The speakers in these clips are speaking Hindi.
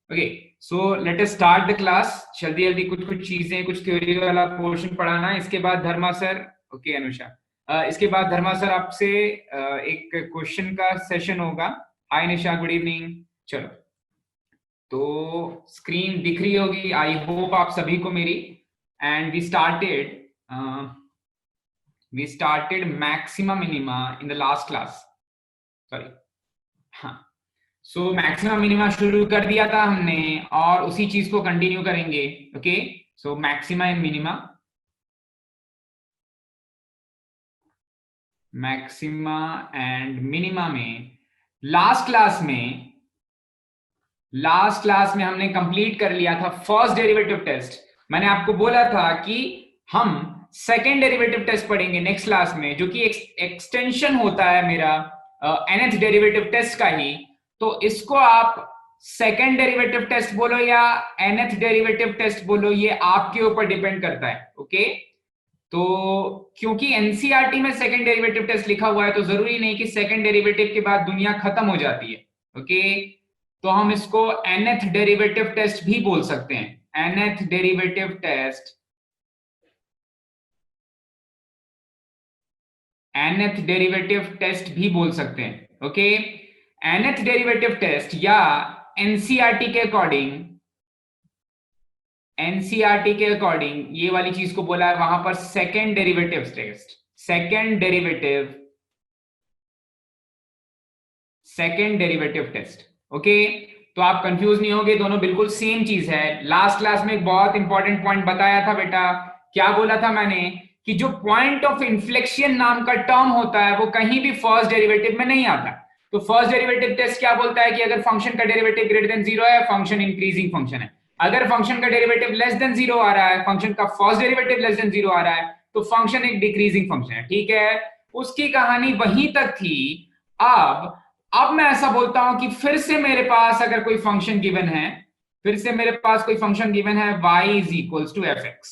Okay, so let us start the class. जल्दी जल्दी कुछ कुछ चीजें, कुछ थ्योरी वाला पोर्शन पढ़ाना है। इसके बाद धर्मा सर, ओके अनुषा, इसके बाद धर्मा सर आपसे एक क्वेश्चन का सेशन होगा। हाय निशा, गुड इवनिंग। चलो, तो स्क्रीन दिख रही होगी आई होप आप सभी को मेरी। And we started maxima minima in the last class. Sorry, हाँ। सो मैक्सिमम मिनिमा शुरू कर दिया था हमने और उसी चीज को कंटिन्यू करेंगे। Okay, so maxima and minima, maxima and minima में लास्ट क्लास में हमने कंप्लीट कर लिया था फर्स्ट डेरिवेटिव टेस्ट। मैंने आपको बोला था कि हम सेकेंड डेरिवेटिव टेस्ट पढ़ेंगे नेक्स्ट क्लास में, जो कि एक्सटेंशन होता है मेरा nth डेरिवेटिव टेस्ट का ही। तो इसको आप सेकेंड डेरिवेटिव टेस्ट बोलो या nth डेरिवेटिव टेस्ट बोलो, ये आपके ऊपर डिपेंड करता है। ओके, तो क्योंकि एनसीईआरटी में सेकेंड डेरिवेटिव टेस्ट लिखा हुआ है, तो जरूरी नहीं कि सेकेंड डेरिवेटिव के बाद दुनिया खत्म हो जाती है। ओके, तो हम इसको nth डेरिवेटिव टेस्ट भी बोल सकते हैं। nth derivative test, nth derivative test भी बोल सकते हैं। ओके, nth डेरिवेटिव टेस्ट या एनसीईआरटी के अकॉर्डिंग, एनसीईआरटी के अकॉर्डिंग ये वाली चीज को बोला है वहां पर second derivative test, second derivative test. Okay, तो आप कंफ्यूज नहीं होगे, दोनों बिल्कुल सेम चीज है। लास्ट क्लास में एक बहुत इंपॉर्टेंट पॉइंट बताया था बेटा। क्या बोला था मैंने? कि जो पॉइंट ऑफ इन्फ्लेक्शन नाम का टर्म होता है वो कहीं भी फर्स्ट डेरिवेटिव में नहीं आता। तो फर्स्ट डेरिवेटिव टेस्ट क्या बोलता है कि अगर फंक्शन का डेरिवेटिव ग्रेटर देन जीरो है, फंक्शन इंक्रीजिंग फंक्शन है। अगर फंक्शन का डेरिवेटिव लेस देन जीरो आ रहा है, फंक्शन का first derivative less than zero आ रहा है, तो फंक्शन एक डिक्रीजिंग फंक्शन है। ठीक है, उसकी कहानी वहीं तक थी। अब मैं ऐसा बोलता हूं कि फिर से मेरे पास अगर कोई फंक्शन गिवन है, फिर से मेरे पास कोई फंक्शन गिवन है y is equals to f x.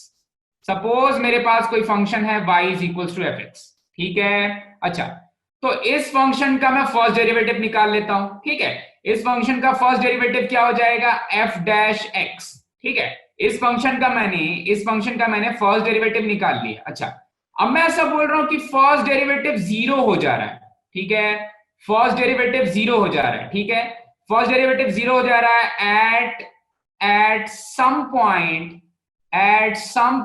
Suppose मेरे पास कोई फंक्शन है y is equals to f x. ठीक है, अच्छा, तो इस फंक्शन का मैं फर्स्ट डेरिवेटिव निकाल लेता हूं। ठीक है, इस फंक्शन का फर्स्ट डेरिवेटिव क्या हो जाएगा? F dash x. ठीक है, इस फंक्शन का मैंने फर्स्ट डेरिवेटिव निकाल लिया। अच्छा, अब मैं ऐसा बोल रहा हूं कि फर्स्ट डेरिवेटिव जीरो हो जा रहा है। ठीक है, फर्स्ट डेरिवेटिव जीरो हो जा रहा है। ठीक है, फर्स्ट डेरिवेटिव जीरो हो जा रहा है at some point, at some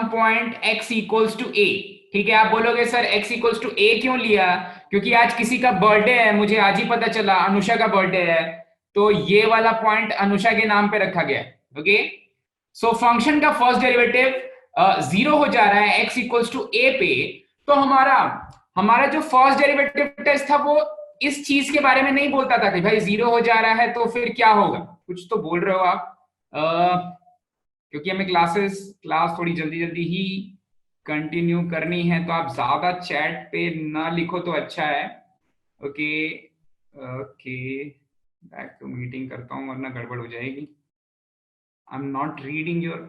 point x equals to a। ठीक है, आप बोलोगे sir x equals to a क्यों लिया? क्योंकि आज किसी का बर्थडे है, मुझे आज ही पता चला अनुषा का बर्थडे है, तो ये वाला पॉइंट अनुषा के नाम पे रखा गया। ओके, सो फंक्शन का फर्स्ट डेरिवेटिव जीरो हो जा रहा है x इक्वल्स टू a पे। तो हमारा हमारा जो फर्स्ट डेरिवेटिव टेस्ट था वो इस चीज के बारे में नहीं बोलता था कि भाई जीरो हो जा रहा है तो फिर क्या होगा। कुछ तो बोल रहे हो आप। क्योंकि हमें क्लास थोड़ी जल्दी जल्दी ही कंटिन्यू करनी है, तो आप ज्यादा चैट पे ना लिखो तो अच्छा है। Okay, okay, back to meeting करता हूँ वरना गड़बड़ हो जाएगी। I am not reading your.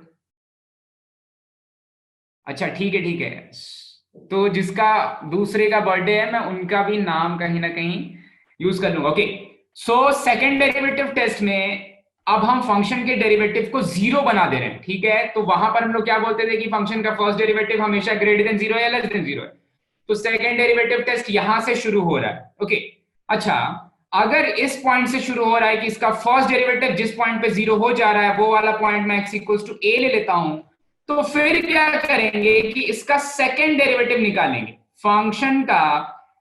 अच्छा, ठीक है ठीक है, तो जिसका दूसरे का बर्थडे है मैं उनका भी नाम कहीं ना कहीं यूज कर लूंगा। Okay, so second derivative test में अब हम फंक्शन के डेरिवेटिव को जीरो बना दे रहे हैं। ठीक है, तो वहां पर हम लोग क्या बोलते थे कि फंक्शन का फर्स्ट डेरिवेटिव हमेशा ग्रेटर देन जीरो या लेस देन जीरो है। तो सेकेंड डेरिवेटिव टेस्ट यहां से शुरू हो रहा है। ओके, अच्छा, अगर इस पॉइंट से शुरू हो रहा है कि इसका फर्स्ट डेरिवेटिव जिस पॉइंट पे जीरो हो जा रहा है वो वाला पॉइंट मैं x इक्वल्स टू a ले लेता हूं, तो फिर क्या करेंगे कि इसका सेकेंड डेरिवेटिव निकालेंगे, फंक्शन का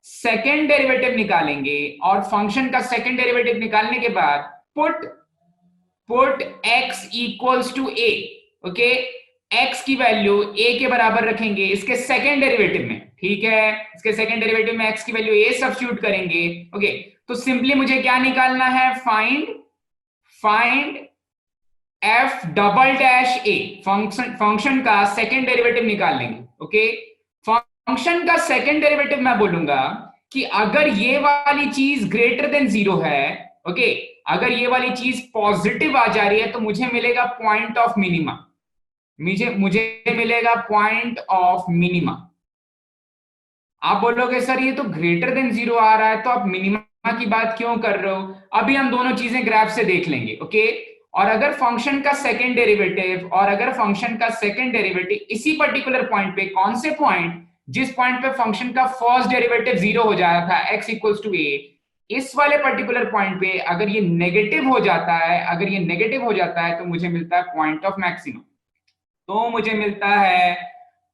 सेकेंड डेरिवेटिव निकालेंगे। और फंक्शन का सेकेंड डेरिवेटिव निकालने के बाद put x equals to a। Okay, x की वैल्यू a के बराबर रखेंगे इसके सेकेंड डेरिवेटिव में। ठीक है, इसके सेकेंड डेरिवेटिव में x की वैल्यू a सब्स्टिट्यूट करेंगे। ओके, तो सिंपली मुझे क्या निकालना है? फाइंड एफ डबल डैश ए। फंक्शन का सेकेंड डेरिवेटिव निकाल लेंगे। ओके, फंक्शन का सेकेंड डेरिवेटिव मैं बोलूंगा कि अगर ये वाली चीज ग्रेटर देन जीरो है, ओके, अगर ये वाली चीज पॉजिटिव आ जा रही है तो मुझे मिलेगा पॉइंट ऑफ मिनिमा। मुझे मिलेगा पॉइंट ऑफ मिनिमा। आप बोलोगे सर ये तो ग्रेटर देन जीरो आ रहा है, तो आप मिनिमा की बात क्यों कर रहे हो, अभी हम दोनों चीजें ग्राफ से देख लेंगे। ओके, और अगर फंक्शन का सेकंड डेरिवेटिव इसी पर्टिकुलर पॉइंट पे, कौन से पॉइंट, जिस पॉइंट पे फंक्शन का फर्स्ट डेरिवेटिव 0 हो जाता था, x इक्वल्स टू a, इस वाले पर्टिकुलर पॉइंट पे अगर ये नेगेटिव हो जाता है, तो मुझे मिलता है point of maximum.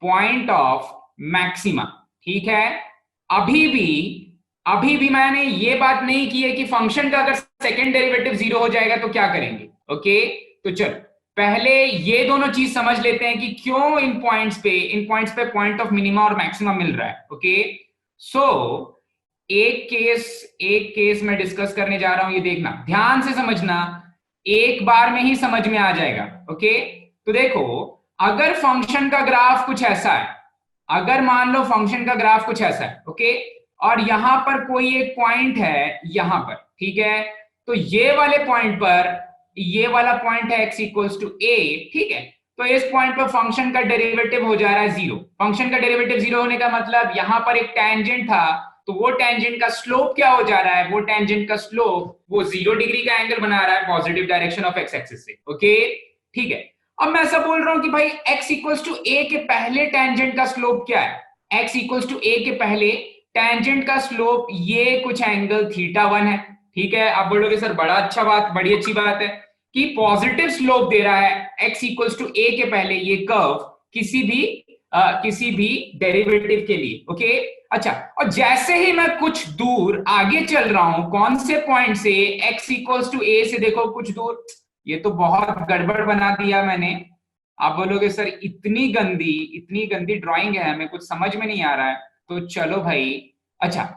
Point of maxima. ठीक है, अभी भी मैंने ये बात नहीं की है कि फंक्शन का अगर सेकंड डेरिवेटिव 0 हो जाएगा तो क्या करेंगे। ओके, तो चलो पहले ये दोनों चीज समझ लेते हैं कि क्यों इन पॉइंट्स पे पॉइंट ऑफ मिनिमा और मैक्सिमा मिल रहा है। ओके, सो एक केस मैं डिस्कस करने जा रहा हूं, ये देखना, ध्यान से समझना, एक बार में ही समझ में आ जाएगा। ओके, तो देखो, अगर फंक्शन का ग्राफ कुछ ऐसा है, अगर मान लो फंक्शन का ग्राफ कुछ ऐसा है, ओके, और यहां पर कोई एक पॉइंट है यहां पर, ठीक है, तो ये वाले पॉइंट पर, ये वाला पॉइंट है x इक्वल्स टू a, ठीक है, तो इस पॉइंट पर फंक्शन का डेरिवेटिव हो जा रहा है 0। फंक्शन का डेरिवेटिव 0 होने का मतलब यहां पर एक टेंजेंट था, तो वो टेंजेंट का स्लोप क्या हो जा रहा है, वो टेंजेंट का स्लोप वो 0 डिग्री का एंगल बना रहा है positive direction of x axis से। ओके, ठीक है, अब मैं ऐसा बोल रहा हूं कि भाई x इक्वल्स टू a के पहले टेंजेंट का स्लोप क्या है, x इक्वल्स टू a के पहले टेंजेंट का स्लोप ये कुछ एंगल θ1 है। ठीक है, आप बोलोगे सर बड़ी अच्छी बात है कि पॉजिटिव स्लोप दे रहा है x इक्वल्स टू a के पहले ये कर्व किसी भी डेरिवेटिव के लिए। ओके, अच्छा, और जैसे ही मैं कुछ दूर आगे चल रहा हूं, कौन से पॉइंट से, x इक्वल्स टू a से, देखो कुछ दूर, ये तो बहुत गड़बड़ बना दिया मैंने। आप बोलोगे सर इतनी गंदी ड्राइंग है, हमें कुछ समझ में नहीं आ रहा है, तो चलो भाई, अच्छा,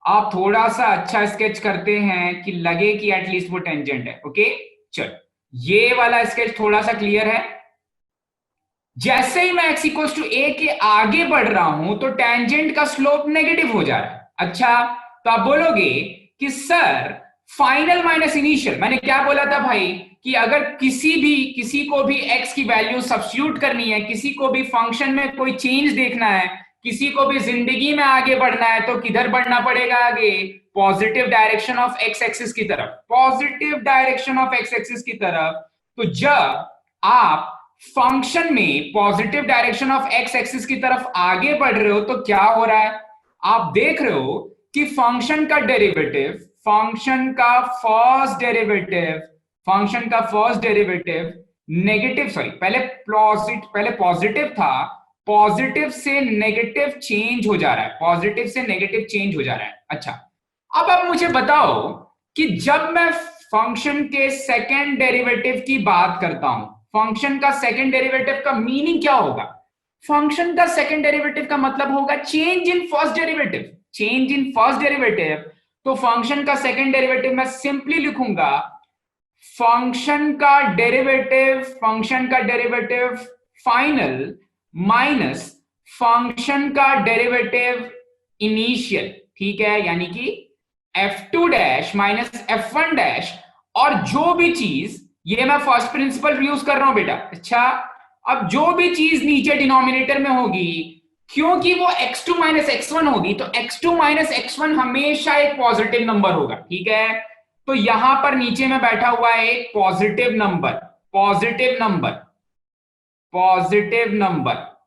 आप थोड़ा सा अच्छा स्केच करते हैं कि लगे कि एटलीस्ट वो टेंजेंट है। ओके, चलो ये वाला स्केच थोड़ा सा क्लियर है। जैसे ही मैं x इक्वल्स टू a के आगे बढ़ रहा हूं तो टेंजेंट का स्लोप नेगेटिव हो जा रहा है। अच्छा, तो आप बोलोगे कि सर फाइनल माइनस इनिशियल, मैंने क्या बोला था भाई कि अगर किसी को भी x की वैल्यू सब्स्टिट्यूट करनी है, किसी को भी फंक्शन में कोई चेंज देखना है, किसी को भी जिंदगी में आगे बढ़ना है, तो किधर बढ़ना पड़ेगा आगे, positive direction of x axis की तरफ, तो जब आप फंक्शन में positive direction of x axis की तरफ आगे बढ़ रहे हो तो क्या हो रहा है, आप देख रहे हो कि फंक्शन का फर्स्ट डेरिवेटिव नेगेटिव, सॉरी, पहले पॉजिटिव था, पॉजिटिव से नेगेटिव चेंज हो जा रहा है, अच्छा, अब आप मुझे बताओ कि जब मैं फंक्शन के सेकंड डेरिवेटिव की बात करता हूं, फंक्शन का सेकंड डेरिवेटिव का मीनिंग क्या होगा, फंक्शन का सेकंड डेरिवेटिव का मतलब होगा चेंज इन फर्स्ट डेरिवेटिव। तो फंक्शन का सेकंड डेरिवेटिव मैं सिंपली लिखूंगा फंक्शन का डेरिवेटिव फाइनल माइनस फंक्शन का डेरिवेटिव इनिशियल। ठीक है, यानी कि f2 dash minus f1 dash, और जो भी चीज, ये मैं फर्स्ट प्रिंसिपल यूज कर रहा हूं बेटा। अच्छा, अब जो भी चीज नीचे डिनोमिनेटर में होगी, क्योंकि वो x2 माइनस x1 होगी, तो x2 माइनस x1 हमेशा एक पॉजिटिव नंबर होगा। ठीक है, तो यहां पर नीचे में बैठा हुआ है एक पॉजिटिव नंबर।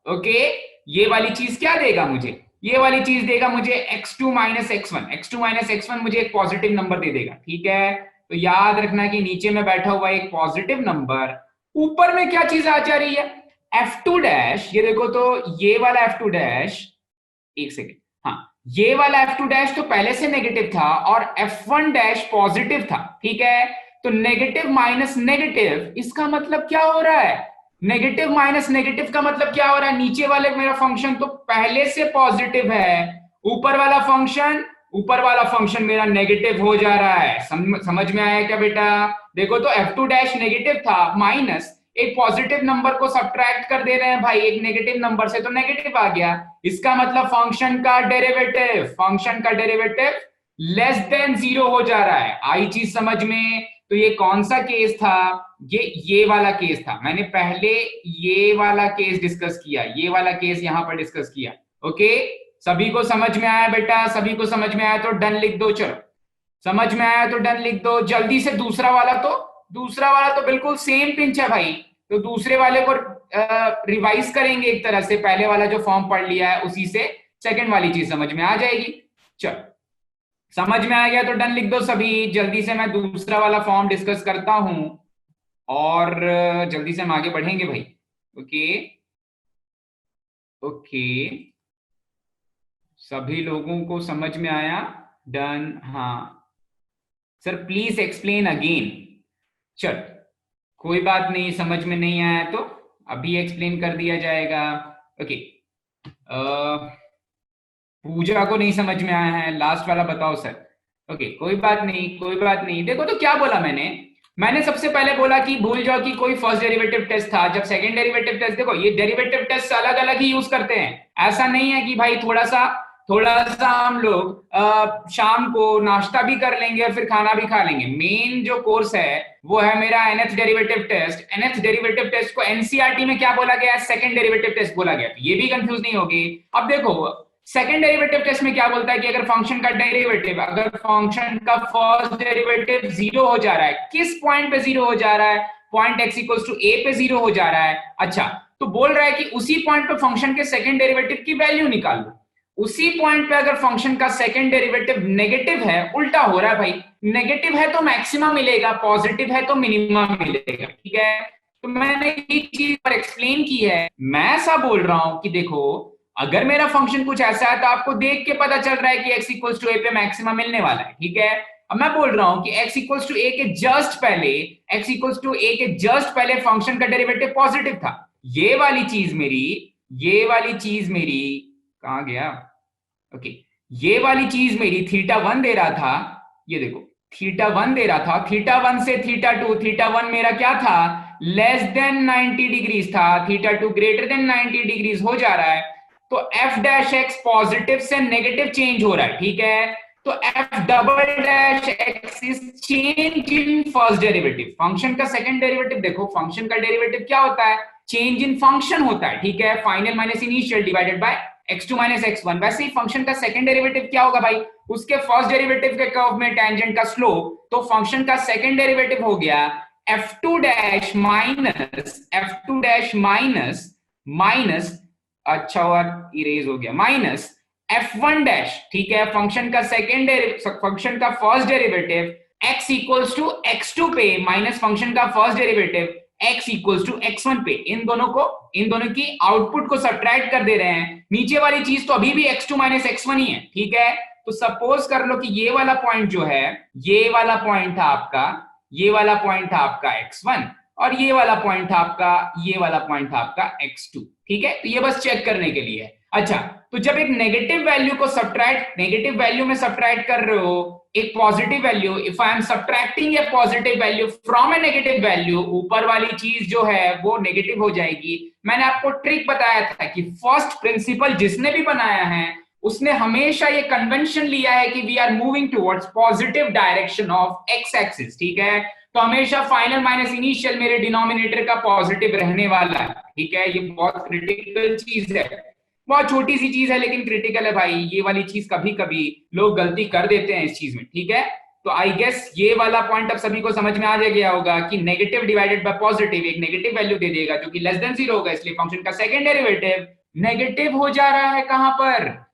ओके, ये वाली चीज क्या देगा मुझे, ये वाली चीज देगा मुझे x2 माइनस x1 मुझे एक पॉजिटिव नंबर दे देगा। ठीक है, तो याद रखना कि नीचे में बैठा हुआ एक पॉजिटिव नंबर, ऊपर में क्या चीज आ जा रही है, f2 डैश, ये देखो, तो ये वाला f2 डैश, एक सेकेंड, हाँ, ये वाला f2 डैश तो पहले से नेगेटिव था और f1 डैश पॉजिटिव था। ठीक है, तो नेगेटिव माइनस नेगेटिव, इसका मतलब क्या हो रहा है, नेगेटिव माइनस नेगेटिव का मतलब क्या हो रहा है, नीचे वाले मेरा फंक्शन तो पहले से पॉजिटिव है, ऊपर वाला फंक्शन मेरा नेगेटिव हो जा रहा है। समझ में आया क्या बेटा, देखो, तो f2 डैश नेगेटिव था, माइनस एक पॉजिटिव नंबर को सब्ट्रैक्ट कर दे रहे हैं भाई, एक नेगेटिव नंबर से, तो नेगेटिव आ गया, इसका मतलब फंक्शन का डेरिवेटिव लेस देन 0 हो जा रहा है। आई चीज समझ में, तो ये कौन सा केस था, ये वाला केस था, मैंने पहले ये वाला केस डिस्कस किया, ये वाला केस यहां पर डिस्कस किया। ओके, सभी को समझ में आया बेटा, सभी को समझ में आया तो डन लिख दो। चलो समझ में आया तो डन लिख दो जल्दी से। दूसरा वाला तो बिल्कुल सेम पिंच है भाई, तो दूसरे वाले को रिवाइज करेंगे एक तरह से, पहले वाला जो फॉर्म पढ़ लिया है उसी से सेकंड वाली चीज समझ में आ जाएगी। चल समझ में आ गया तो डन लिख दो सभी। जल्दी से मैं दूसरा वाला फॉर्म डिस्कस करता हूं और जल्दी से हम आगे बढ़ेंगे भाई। ओके ओके, सभी लोगों को समझ में आया? डन। हाँ सर प्लीज एक्सप्लेन अगेन। चल कोई बात नहीं, समझ में नहीं आया तो अभी एक्सप्लेन कर दिया जाएगा। ओके, पूजा को नहीं समझ में आया है, लास्ट वाला बताओ सर। ओके कोई बात नहीं, कोई बात नहीं। देखो तो क्या बोला मैंने सबसे पहले बोला कि भूल जाओ कि कोई फर्स्ट डेरिवेटिव टेस्ट था। जब सेकंड डेरिवेटिव टेस्ट, देखो ये डेरिवेटिव टेस्ट अलग अलग ही यूज करते हैं। ऐसा नहीं है कि भाई थोड़ा सा हम लोग शाम को नाश्ता भी कर लेंगे और फिर खाना भी खा लेंगे। मेन जो कोर्स है वो है मेरा nth derivative test. nth derivative test को एनसीईआरटी में क्या बोला गया है? सेकंड डेरिवेटिव टेस्ट बोला गया। तो ये भी कंफ्यूज नहीं होगी। अब देखो सेकंड डेरिवेटिव टेस्ट में क्या बोलता है कि अगर फंक्शन का डेरिवेटिव, अगर फंक्शन का फर्स्ट डेरिवेटिव जीरो हो जा रहा है, किस पॉइंट पे जीरो हो जा रहा है? Point x equals to a पे जीरो हो जा रहा है। अच्छा, तो बोल रहा है कि उसी पॉइंट पे फंक्शन के सेकंड डेरिवेटिव की वैल्यू निकाल लो। उसी पॉइंट पे अगर फंक्शन का सेकंड डेरिवेटिव नेगेटिव है, उल्टा हो रहा है भाई, नेगेटिव है तो मैक्सिमा मिलेगा, पॉजिटिव है तो मिनिमा मिलेगा। ठीक है, तो मैंने ये चीज पर एक्सप्लेन की है। मैं ऐसा बोल रहा हूं कि देखो अगर मेरा फंक्शन कुछ ऐसा है तो आपको देख के पता चल रहा है कि x इक्वल्स टू a पे मैक्सिमा मिलने वाला है। ठीक है, अब मैं बोल रहा हूं कि x इक्वल्स टू a के जस्ट पहले, x इक्वल्स टू a के जस्ट पहले फंक्शन का डेरिवेटिव पॉजिटिव था। ये वाली चीज मेरी कहां गया? ओके, ये वाली चीज मेरी थीटा वन दे रहा था। ये देखो थीटा वन दे रहा था, थीटा वन से थीटा टू, थीटा वन मेरा क्या था? लेस देन 90 डिग्रीज था, theta two greater than 90 degrees हो जा रहा है। तो एफ डैश एक्स पॉजिटिव से नेगेटिव चेंज हो रहा है। ठीक है, तो F double dash x is change in first derivative. Function का सेकंड डेरिवेटिव, देखो फंक्शन का डेरिवेटिव क्या होता है? चेंज इन फंक्शन होता है। ठीक है, final minus initial divided by x2 minus x1। वैसे ही फंक्शन का सेकंड डेरिवेटिव क्या होगा भाई? उसके फर्स्ट डेरिवेटिव के कर्व में टेंजेंट का स्लोप, तो फंक्शन का सेकंड डेरिवेटिव हो गया f2 डैश माइनस अच्छा और इरेज हो गया, माइनस f1 डैश। ठीक है, फंक्शन का फंक्शन का first derivative x equals to x2 पे माइनस फंक्शन का first derivative x equals to x1 पे। इन दोनों की आउटपुट को सब्ट्रैक्ट कर दे रहे हैं। नीचे वाली चीज तो अभी भी x2 माइनस x1 ही है। ठीक है, तो सपोज कर लो कि ये वाला पॉइंट जो है, ये वाला पॉइंट था आपका x1 और ये वाला पॉइंट था आपका x2। ठीक है, तो ये बस चेक करने के लिए है। अच्छा, तो जब एक नेगेटिव वैल्यू में सब्ट्रैक्ट कर रहे हो एक positive value, if I am subtracting A positive value from A negative value, ऊपर वाली चीज जो है वो नेगेटिव हो जाएगी। मैंने आपको ट्रिक बताया था कि फर्स्ट प्रिंसिपल जिसने भी बनाया है उसने हमेशा ये कन्वेंशन लिया है कि we are moving towards positive direction of x axis. ठीक है, तो हमेशा फाइनल माइनस इनिशियल मेरे डिनोमिनेटर का पॉजिटिव रहने वाला है। ठीक है, ये बहुत क्रिटिकल चीज है, बहुत छोटी सी चीज है लेकिन क्रिटिकल है भाई। ये वाली चीज कभी कभी लोग गलती कर देते हैं इस चीज में। ठीक है, तो आई गेस ये वाला पॉइंट अब सभी को समझ में आ गया होगा कि नेगेटिव डिवाइडेड बाय पॉजिटिव एक नेगेटिव वैल्यू दे देगा जो कि लेस देन जीरो होगा, इसलिए फंक्शन का सेकंड डेरिवेटिव नेगेटिव हो जा रहा है। कहां पर?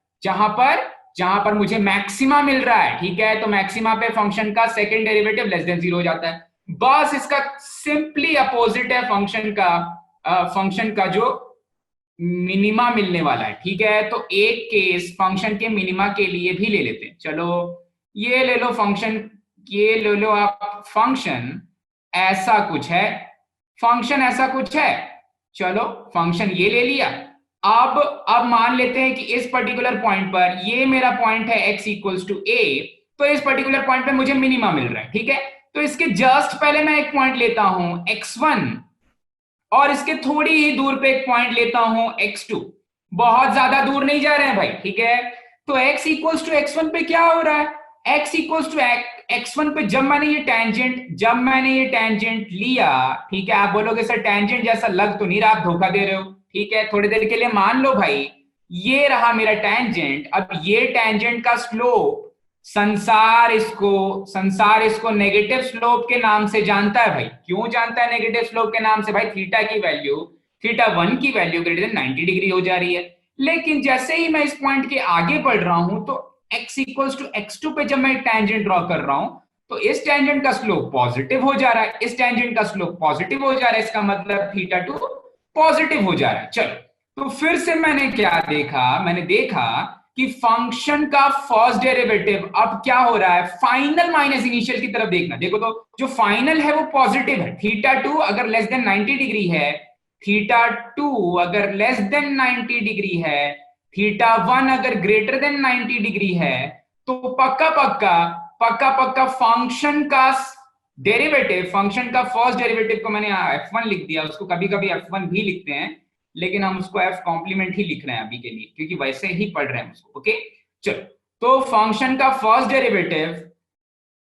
जहां पर मुझे मैक्सिमा मिल रहा है। ठीक है, तो मैक्सिमा पे फंक्शन का second derivative less than zero हो जाता है। बस इसका सिंपली अपोजिट है फंक्शन का जो मिनिमा मिलने वाला है। ठीक है, तो एक केस फंक्शन के मिनिमा के लिए भी ले लेते हैं। चलो ये ले लो फंक्शन, ये ले लो आप, फंक्शन ऐसा कुछ है। चलो फंक्शन ये ले लिया। अब मान लेते हैं कि इस पर्टिकुलर पॉइंट पर, ये मेरा पॉइंट है x इक्वल्स टू a, तो इस पर्टिकुलर पॉइंट पे मुझे मिनिमा मिल रहा है। ठीक है, तो इसके जस्ट पहले मैं एक पॉइंट लेता हूं x1 और इसके थोड़ी ही दूर पे एक पॉइंट लेता हूं x2। बहुत ज्यादा दूर नहीं जा रहे हैं भाई। ठीक है, तो x इक्वल्स टू x1 पे क्या हो रहा है? x इक्वल्स टू x1 पे जब मैंने ये टेंजेंट लिया, ठीक है, आप बोलोगे सर टेंजेंट जैसा लग तो नहीं रहा, आप धोखा दे रहे हो। ठीक है, थोड़ी देर के लिए मान लो भाई ये रहा मेरा टेंजेंट। अब ये टेंजेंट का स्लोप संसार इसको नेगेटिव स्लोप के नाम से जानता है भाई। क्यों जानता है नेगेटिव स्लोप के नाम से? भाई थीटा की वैल्यू, थीटा 1 की वैल्यू ग्रेटर देन 90 डिग्री हो जा रही है। लेकिन जैसे ही मैं इस पॉइंट के आगे बढ़ रहा हूं तो x इक्वल्स टू x2 पे जब मैं टेंजेंट ड्रॉ कर रहा हूं तो इस टेंजेंट का स्लोप पॉजिटिव हो जा रहा है, इस टेंजेंट का स्लोप पॉजिटिव हो जा रहा है, इसका मतलब थीटा 2 पॉजिटिव हो जा रहा है। चलो, तो फिर से मैंने क्या देखा? मैंने देखा कि फंक्शन का फर्स्ट डेरिवेटिव अब क्या हो रहा है, फाइनल माइनस इनिशियल की तरफ देखना। देखो तो जो फाइनल है वो पॉजिटिव है। थीटा 2 अगर लेस देन 90 डिग्री है, थीटा 2 अगर लेस देन 90 डिग्री है, थीटा 1 अगर ग्रेटर देन 90 डिग्री है, तो पक्का पक्का पक्का पक्का फंक्शन का डेरिवेटिव, फंक्शन का फर्स्ट डेरिवेटिव को मैंने f1 लिख दिया, उसको कभी कभी f1 भी लिखते हैं, लेकिन हम उसको f कॉम्प्लीमेंट ही लिख रहे हैं अभी के लिए, क्योंकि वैसे ही पढ़ रहे हैं उसको। ओके चलो, तो फंक्शन का फर्स्ट डेरिवेटिव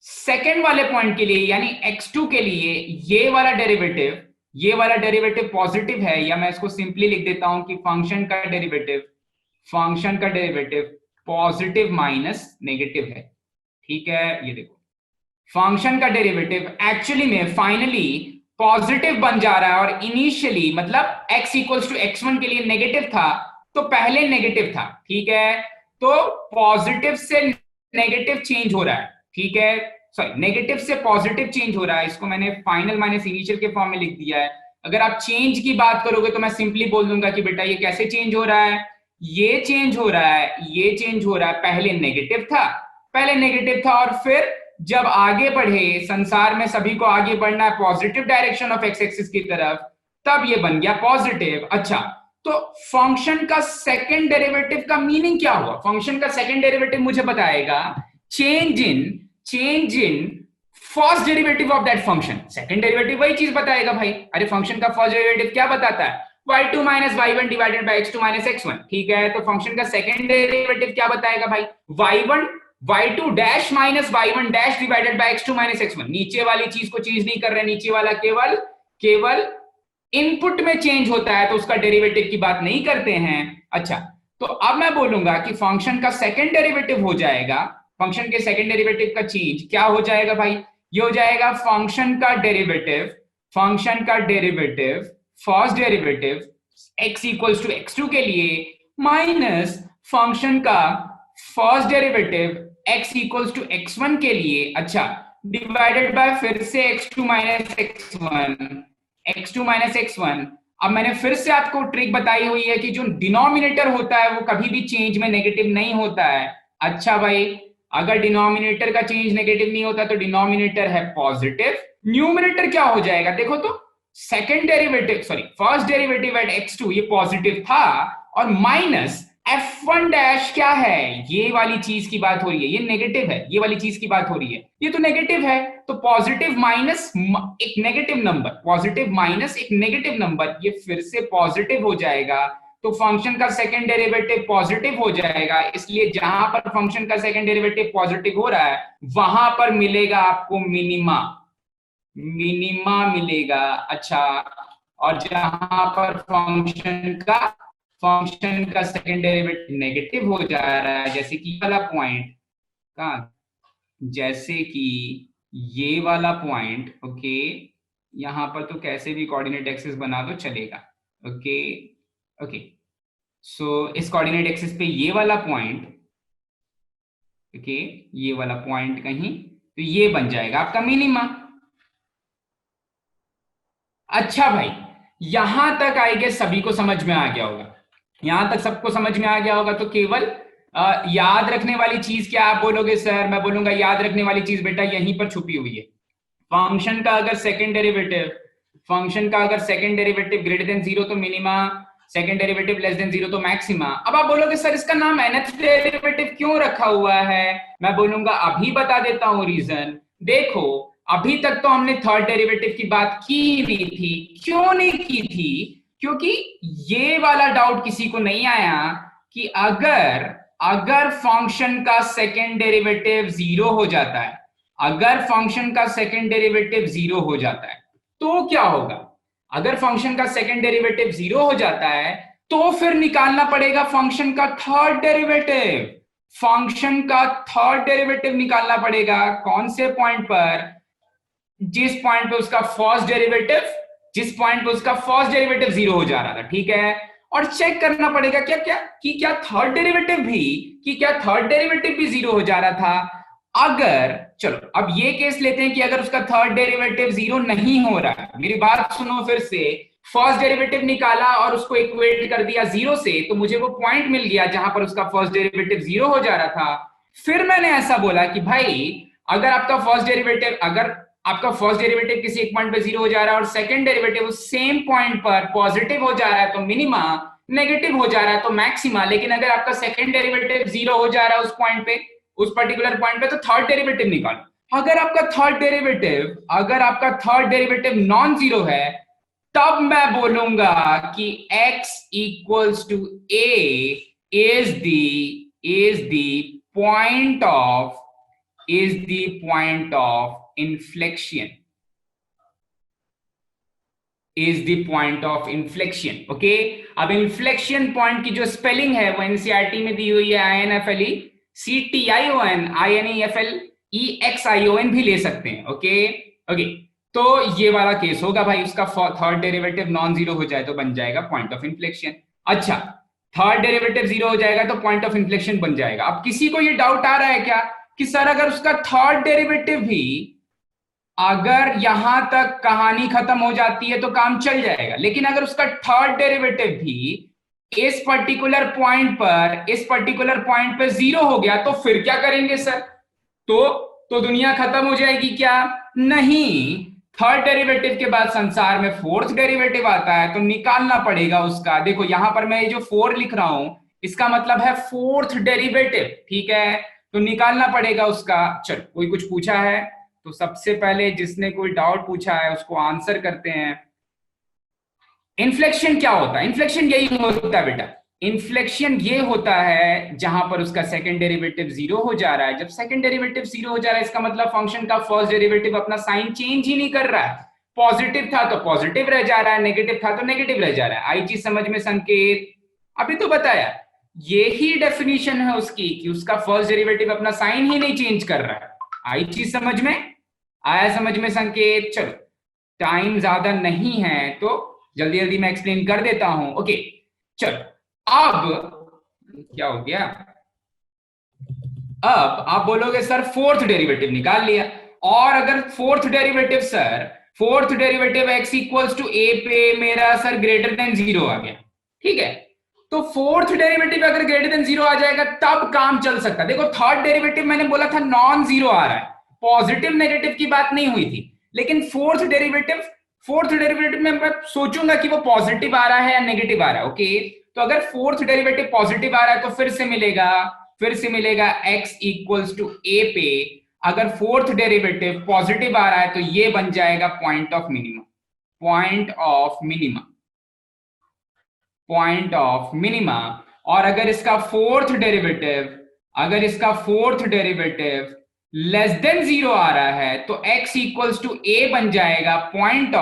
सेकेंड वाले पॉइंट के लिए यानी x2 के लिए ये वाला डेरिवेटिव पॉजिटिव है, या मैं इसको सिंपली लिख देता हूं कि फंक्शन का डेरिवेटिव पॉजिटिव माइनस नेगेटिव है। ठीक है, ये देखो फंक्शन का डेरिवेटिव एक्चुअली में फाइनली पॉजिटिव बन जा रहा है, और इनिशियली मतलब x इक्वल्स टू x1 के लिए नेगेटिव था, तो पहले नेगेटिव था। ठीक है, तो पॉजिटिव से नेगेटिव चेंज हो रहा है। ठीक है, सॉरी, नेगेटिव से पॉजिटिव चेंज हो रहा है, इसको मैंने फाइनल माइनस इनिशियल के फॉर्म में लिख दिया है। अगर आप चेंज की बात करोगे तो मैं सिंपली बोल दूंगा कि बेटा ये कैसे चेंज हो रहा है, ये चेंज हो रहा है, ये चेंज हो रहा है। पहले नेगेटिव था और फिर जब आगे बढ़े, संसार में सभी को आगे बढ़ना है positive direction of x axis की तरफ, तब ये बन गया पॉजिटिव। अच्छा, तो फंक्शन का सेकंड डेरिवेटिव का मीनिंग क्या हुआ? फंक्शन का सेकंड डेरिवेटिव मुझे बताएगा change in first derivative of that function. Second derivative वही चीज बताएगा भाई। अरे फंक्शन का फर्स्ट डेरिवेटिव क्या बताता है? y2 minus y1 divided by x2 minus x1। ठीक है, तो फंक्शन का सेकंड डेरिवेटिव क्या बताएगा भाई? y2 dash minus y1 dash divided by x2 minus x1। नीचे वाली चीज को चेंज नहीं कर रहे, नीचे वाला केवल इनपुट में चेंज होता है, तो उसका डेरिवेटिव की बात नहीं करते हैं। अच्छा, तो अब मैं बोलूंगा कि फंक्शन का सेकंड डेरिवेटिव हो जाएगा, फंक्शन के सेकंड डेरिवेटिव का चेंज क्या हो जाएगा भाई? ये हो जाएगा फंक्शन का derivative first derivative x equals to x2 के लिए माइनस फंक्शन का first derivative x equals to x1 के लिए। अच्छा, डिवाइडेड बाय फिर से x2 माइनस x1। अब मैंने फिर से आपको ट्रिक बताई हुई है कि जो डिनोमिनेटर होता है वो कभी भी चेंज में नेगेटिव नहीं होता है। अच्छा भाई, अगर डिनोमिनेटर का चेंज नेगेटिव नहीं होता तो डिनोमिनेटर है पॉजिटिव, न्यूमरेटर क्या हो जाएगा? देखो तो फर्स्ट डेरिवेटिव एट x2 ये पॉजिटिव था, और माइनस f1 डैश क्या है? ये वाली चीज की बात हो रही है, ये नेगेटिव है, ये वाली चीज की बात हो रही है, ये तो नेगेटिव है, तो पॉजिटिव माइनस एक नेगेटिव नंबर, ये फिर से पॉजिटिव हो जाएगा, तो फंक्शन का सेकंड डेरिवेटिव पॉजिटिव हो जाएगा। इसलिए जहां पर फंक्शन का सेकंड डेरिवेटिव पॉजिटिव हो रहा है वहां पर मिलेगा आपको मिनिमा मिलेगा। अच्छा, और जहां पर फंक्शन का सेकंड डेरिवेटिव नेगेटिव हो जा रहा है, जैसे कि वाला पॉइंट का, जैसे कि ये वाला पॉइंट, ओके, यहां पर तो कैसे भी कोऑर्डिनेट एक्सिस बना दो चलेगा। ओके, सो इस कोऑर्डिनेट एक्सिस पे ये वाला पॉइंट, ओके, ये वाला पॉइंट कहीं, तो ये बन जाएगा आपका मिनिमा। अच्छा भाई, यहां तक आई गेस सभी को समझ में आ गया होगा। यहां तक सबको समझ में आ गया होगा, तो केवल याद रखने वाली चीज क्या आप बोलोगे? सर मैं बोलूंगा याद रखने वाली चीज बेटा यहीं पर छुपी हुई है। फंक्शन का अगर सेकंड डेरिवेटिव ग्रेटर देन 0 तो minima, second derivative less then 0 तो मैक्सिमा। अब आप बोलोगे सर इसका नाम nth डेरिवेटिव क्यों रखा हुआ है? मैं बोलूंगा अभी बता देता हूं रीजन। देखो, अभी तक तो हमने थर्ड डेरिवेटिव की बात की नहीं थी। क्यों नहीं की थी? क्योंकि ये वाला डाउट किसी को नहीं आया कि अगर फंक्शन का सेकंड डेरिवेटिव 0 हो जाता है, अगर फंक्शन का सेकंड डेरिवेटिव 0 हो जाता है तो क्या होगा? अगर फंक्शन का सेकंड डेरिवेटिव 0 हो जाता है तो फिर निकालना पड़ेगा फंक्शन का थर्ड डेरिवेटिव। फंक्शन का थर्ड डेरिवेटिव निकालना पड़ेगा। कौन से पॉइंट पर? जिस पॉइंट पे उसका फर्स्ट डेरिवेटिव जीरो हो जा रहा था, ठीक है। और चेक करना पड़ेगा क्या थर्ड डेरिवेटिव भी जीरो हो जा रहा था। अगर चलो अब ये केस लेते हैं कि अगर उसका थर्ड डेरिवेटिव जीरो नहीं हो रहा है, मेरी बात सुनो फिर से, फर्स्ट डेरिवेटिव निकाला और उसको इक्वेट कर दिया जीरो से, तो मुझे वो पॉइंट मिल गया जहां पर उसका फर्स्ट डेरिवेटिव जीरो हो जा रहा था। फिर मैंने ऐसा बोला कि भाई अगर आपका फर्स्ट डेरिवेटिव किसी एक पॉइंट पे जीरो हो जा रहा है और सेकंड डेरिवेटिव उस सेम पॉइंट पर पॉजिटिव हो जा रहा है तो मिनिमा, नेगेटिव हो जा रहा है तो मैक्सिमा। लेकिन अगर आपका सेकंड डेरिवेटिव जीरो हो जा रहा है उस पॉइंट पे, उस पर्टिकुलर पॉइंट पे, तो थर्ड डेरिवेटिव निकालो। अगर आपका थर्ड डेरिवेटिव नॉन जीरो है, तब मैं बोलूंगा कि x equals to a is the point of inflection, ओके। अब इन्फ्लेक्शन पॉइंट की जो स्पेलिंग है वो एनसीईआरटी में दी हुई है, INFLECTION, INEFLEXION भी ले सकते हैं, ओके। तो ये वाला केस होगा भाई, उसका थर्ड डेरिवेटिव नॉन जीरो हो जाए तो बन जाएगा पॉइंट ऑफ इन्फ्लेक्शन। अच्छा, थर्ड डेरिवेटिव जीरो हो जाएगा तो पॉइंट ऑफ इन्फ्लेक्शन बन जाएगा। अब किसी को ये डाउट आ रहा है क्या कि सर अगर उसका थर्ड डेरिवेटिव भी, अगर यहां तक कहानी खत्म हो जाती है तो काम चल जाएगा, लेकिन अगर उसका थर्ड डेरिवेटिव भी इस पर्टिकुलर पॉइंट पर जीरो हो गया तो फिर क्या करेंगे सर? तो दुनिया खत्म हो जाएगी क्या? नहीं, थर्ड डेरिवेटिव के बाद संसार में फोर्थ डेरिवेटिव आता है, तो निकालना पड़ेगा उसका। देखो यहां पर मैं ये जो 4 लिख रहा हूं, इसका मतलब है फोर्थ डेरिवेटिव, ठीक है। तो निकालना पड़ेगा उसका। चलो, कोई कुछ पूछा है तो सबसे पहले जिसने कोई डाउट पूछा है उसको आंसर करते हैं। इन्फ्लेक्शन क्या होता है? इन्फ्लेक्शन यही होता है बेटा, इन्फ्लेक्शन ये होता है जहां पर उसका सेकंड डेरिवेटिव जीरो हो जा रहा है। जब सेकंड डेरिवेटिव जीरो हो जा रहा है, इसका मतलब फंक्शन का फर्स्ट डेरिवेटिव अपना साइन चेंज ही नहीं कर रहा है। पॉजिटिव था तो पॉजिटिव रह जा रहा है, नेगेटिव था तो नेगेटिव रह जा रहा है। आई चीज समझ में संकेत? अभी तो बताया, ये ही डेफिनेशन है उसकी कि उसका फर्स्ट डेरिवेटिव अपना साइन ही नहीं चेंज कर रहा है। आई चीज समझ में? आया समझ में संकेत? चलो, टाइम ज्यादा नहीं है तो जल्दी जल्दी मैं एक्सप्लेन कर देता हूं, ओके। चलो, अब क्या हो गया? अब आप बोलोगे सर फोर्थ डेरिवेटिव निकाल लिया, और अगर fourth derivative x equals to a पे मेरा सर ग्रेटर देन जीरो आ गया, ठीक है। तो फोर्थ डेरिवेटिव अगर ग्रेटर देन जीरो आ जाएगा तब काम चल सकता है। देखो थर्ड डेरिवेटिव मैंने बोला था नॉन जीरो आ रहा है, पॉजिटिव नेगेटिव की बात नहीं हुई थी, लेकिन फोर्थ डेरिवेटिव में मैं सोचूंगा कि वो पॉजिटिव आ रहा है या नेगेटिव आ रहा है, ओके। तो अगर फोर्थ डेरिवेटिव पॉजिटिव आ रहा है तो फिर से मिलेगा x इक्वल्स टू a पे। अगर फोर्थ डेरिवेटिव पॉजिटिव आ रहा है तो ये बन जाएगा पॉइंट ऑफ मिनिमा। और अगर इसका fourth derivative less than zero आ रहा है तो x इक्वल्स टू a बन जाएगा पॉइंट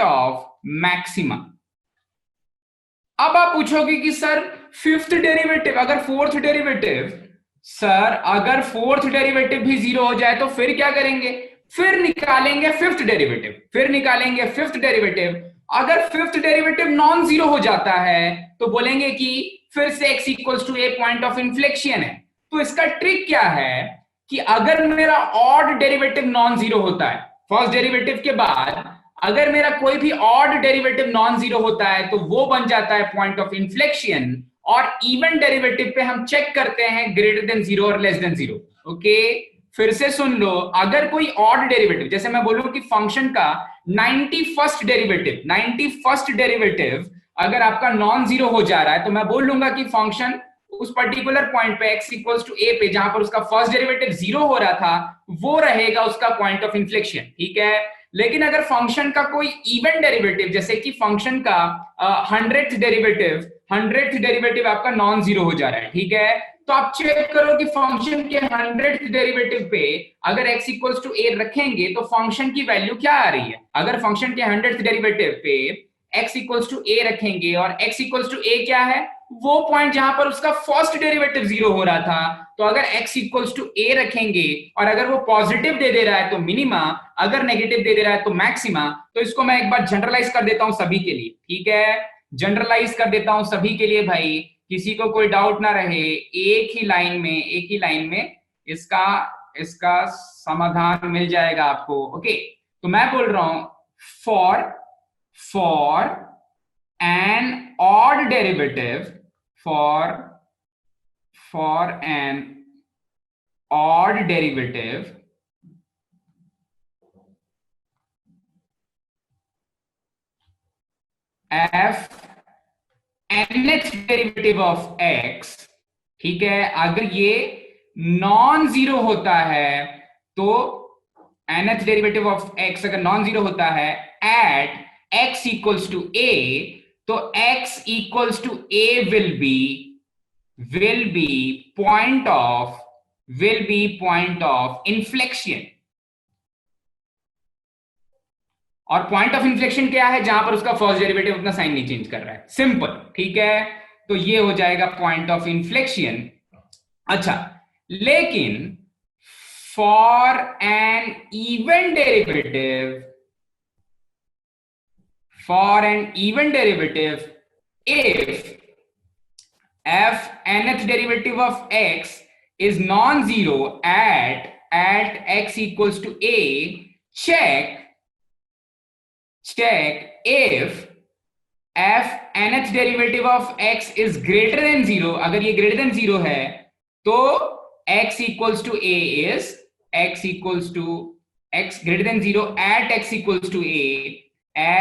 ऑफ मैक्सिमा। अब आप पूछोगे कि सर फिफ्थ डेरिवेटिव, अगर फोर्थ डेरिवेटिव भी जीरो हो जाए तो फिर क्या करेंगे? फिर निकालेंगे फिफ्थ डेरिवेटिव। अगर फिफ्थ डेरिवेटिव नॉन जीरो हो जाता है तो बोलेंगे कि फिर से x equals to a point of inflection है। तो इसका ट्रिक क्या है कि अगर मेरा ऑड डेरिवेटिव नॉन जीरो होता है, फर्स्ट डेरिवेटिव के बाद अगर मेरा कोई भी ऑड डेरिवेटिव नॉन जीरो होता है तो वो बन जाता है पॉइंट ऑफ इन्फ्लेक्शन। और इवन डेरिवेटिव पे हम चेक करते हैं ग्रेटर देन जीरो और लेस देन जीरो, ओके। फिर से सुन लो, अगर कोई ऑड डेरिवेटिव, जैसे मैं बोलूं कि फंक्शन का 91st डेरिवेटिव अगर आपका नॉन जीरो हो जा रहा है तो मैं बोल लूंगा कि फंक्शन उस पर्टिकुलर पॉइंट पे x इक्वल्स टू a पे, जहां पर उसका फर्स्ट डेरिवेटिव जीरो हो रहा था, वो रहेगा उसका पॉइंट ऑफ इन्फ्लेक्शन, ठीक है। लेकिन अगर फंक्शन का कोई इवन डेरिवेटिव, जैसे कि फंक्शन का 100th डेरिवेटिव आपका नॉन जीरो हो जा रहा है, ठीक है, तो आप चेक करो कि फंक्शन के 100th डेरिवेटिव पे अगर x इक्वल्स टू a रखेंगे तो फंक्शन की वैल्यू क्या आ रही है। अगर फंक्शन के 100th डेरिवेटिव पे x इक्वल्स टू a रखेंगे, और x इक्वल्स टू a क्या है, वो पॉइंट जहां पर उसका फर्स्ट डेरिवेटिव 0 हो रहा था। तो अगर x इक्वल्स टू a रखेंगे और अगर वो पॉजिटिव दे दे रहा है तो मिनिमा, अगर नेगेटिव दे दे रहा है तो मैक्सिमा। तो इसको मैं एक बार जनरलाइज कर देता हूं सभी के लिए, ठीक है, जनरलाइज कर देता हूं सभी के लिए भाई, किसी को कोई डाउट ना रहे, एक ही लाइन में इसका इसका समाधान मिल जाएगा आपको। ओके, तो मैं बोल रहा हूं for an odd derivative, for an odd derivative f nth derivative of x, ठीक है, अगर ये नॉन जीरो होता है तो nth डेरिवेटिव ऑफ x अगर नॉन जीरो होता है at x equals to a, तो x equals to a will be point of inflection. और पॉइंट ऑफ इन्फ्लेक्शन क्या है, जहां पर उसका फर्स्ट डेरिवेटिव अपना साइन नहीं चेंज कर रहा है, सिंपल, ठीक है, तो ये हो जाएगा पॉइंट ऑफ इन्फ्लेक्शन। अच्छा, लेकिन for an even derivative if f nth derivative of x is non-zero at x equals to a, check if f nth derivative of x is greater than zero, अगर ये greater than zero है तो x equals to a is x equals to x greater than zero at x equals to a, then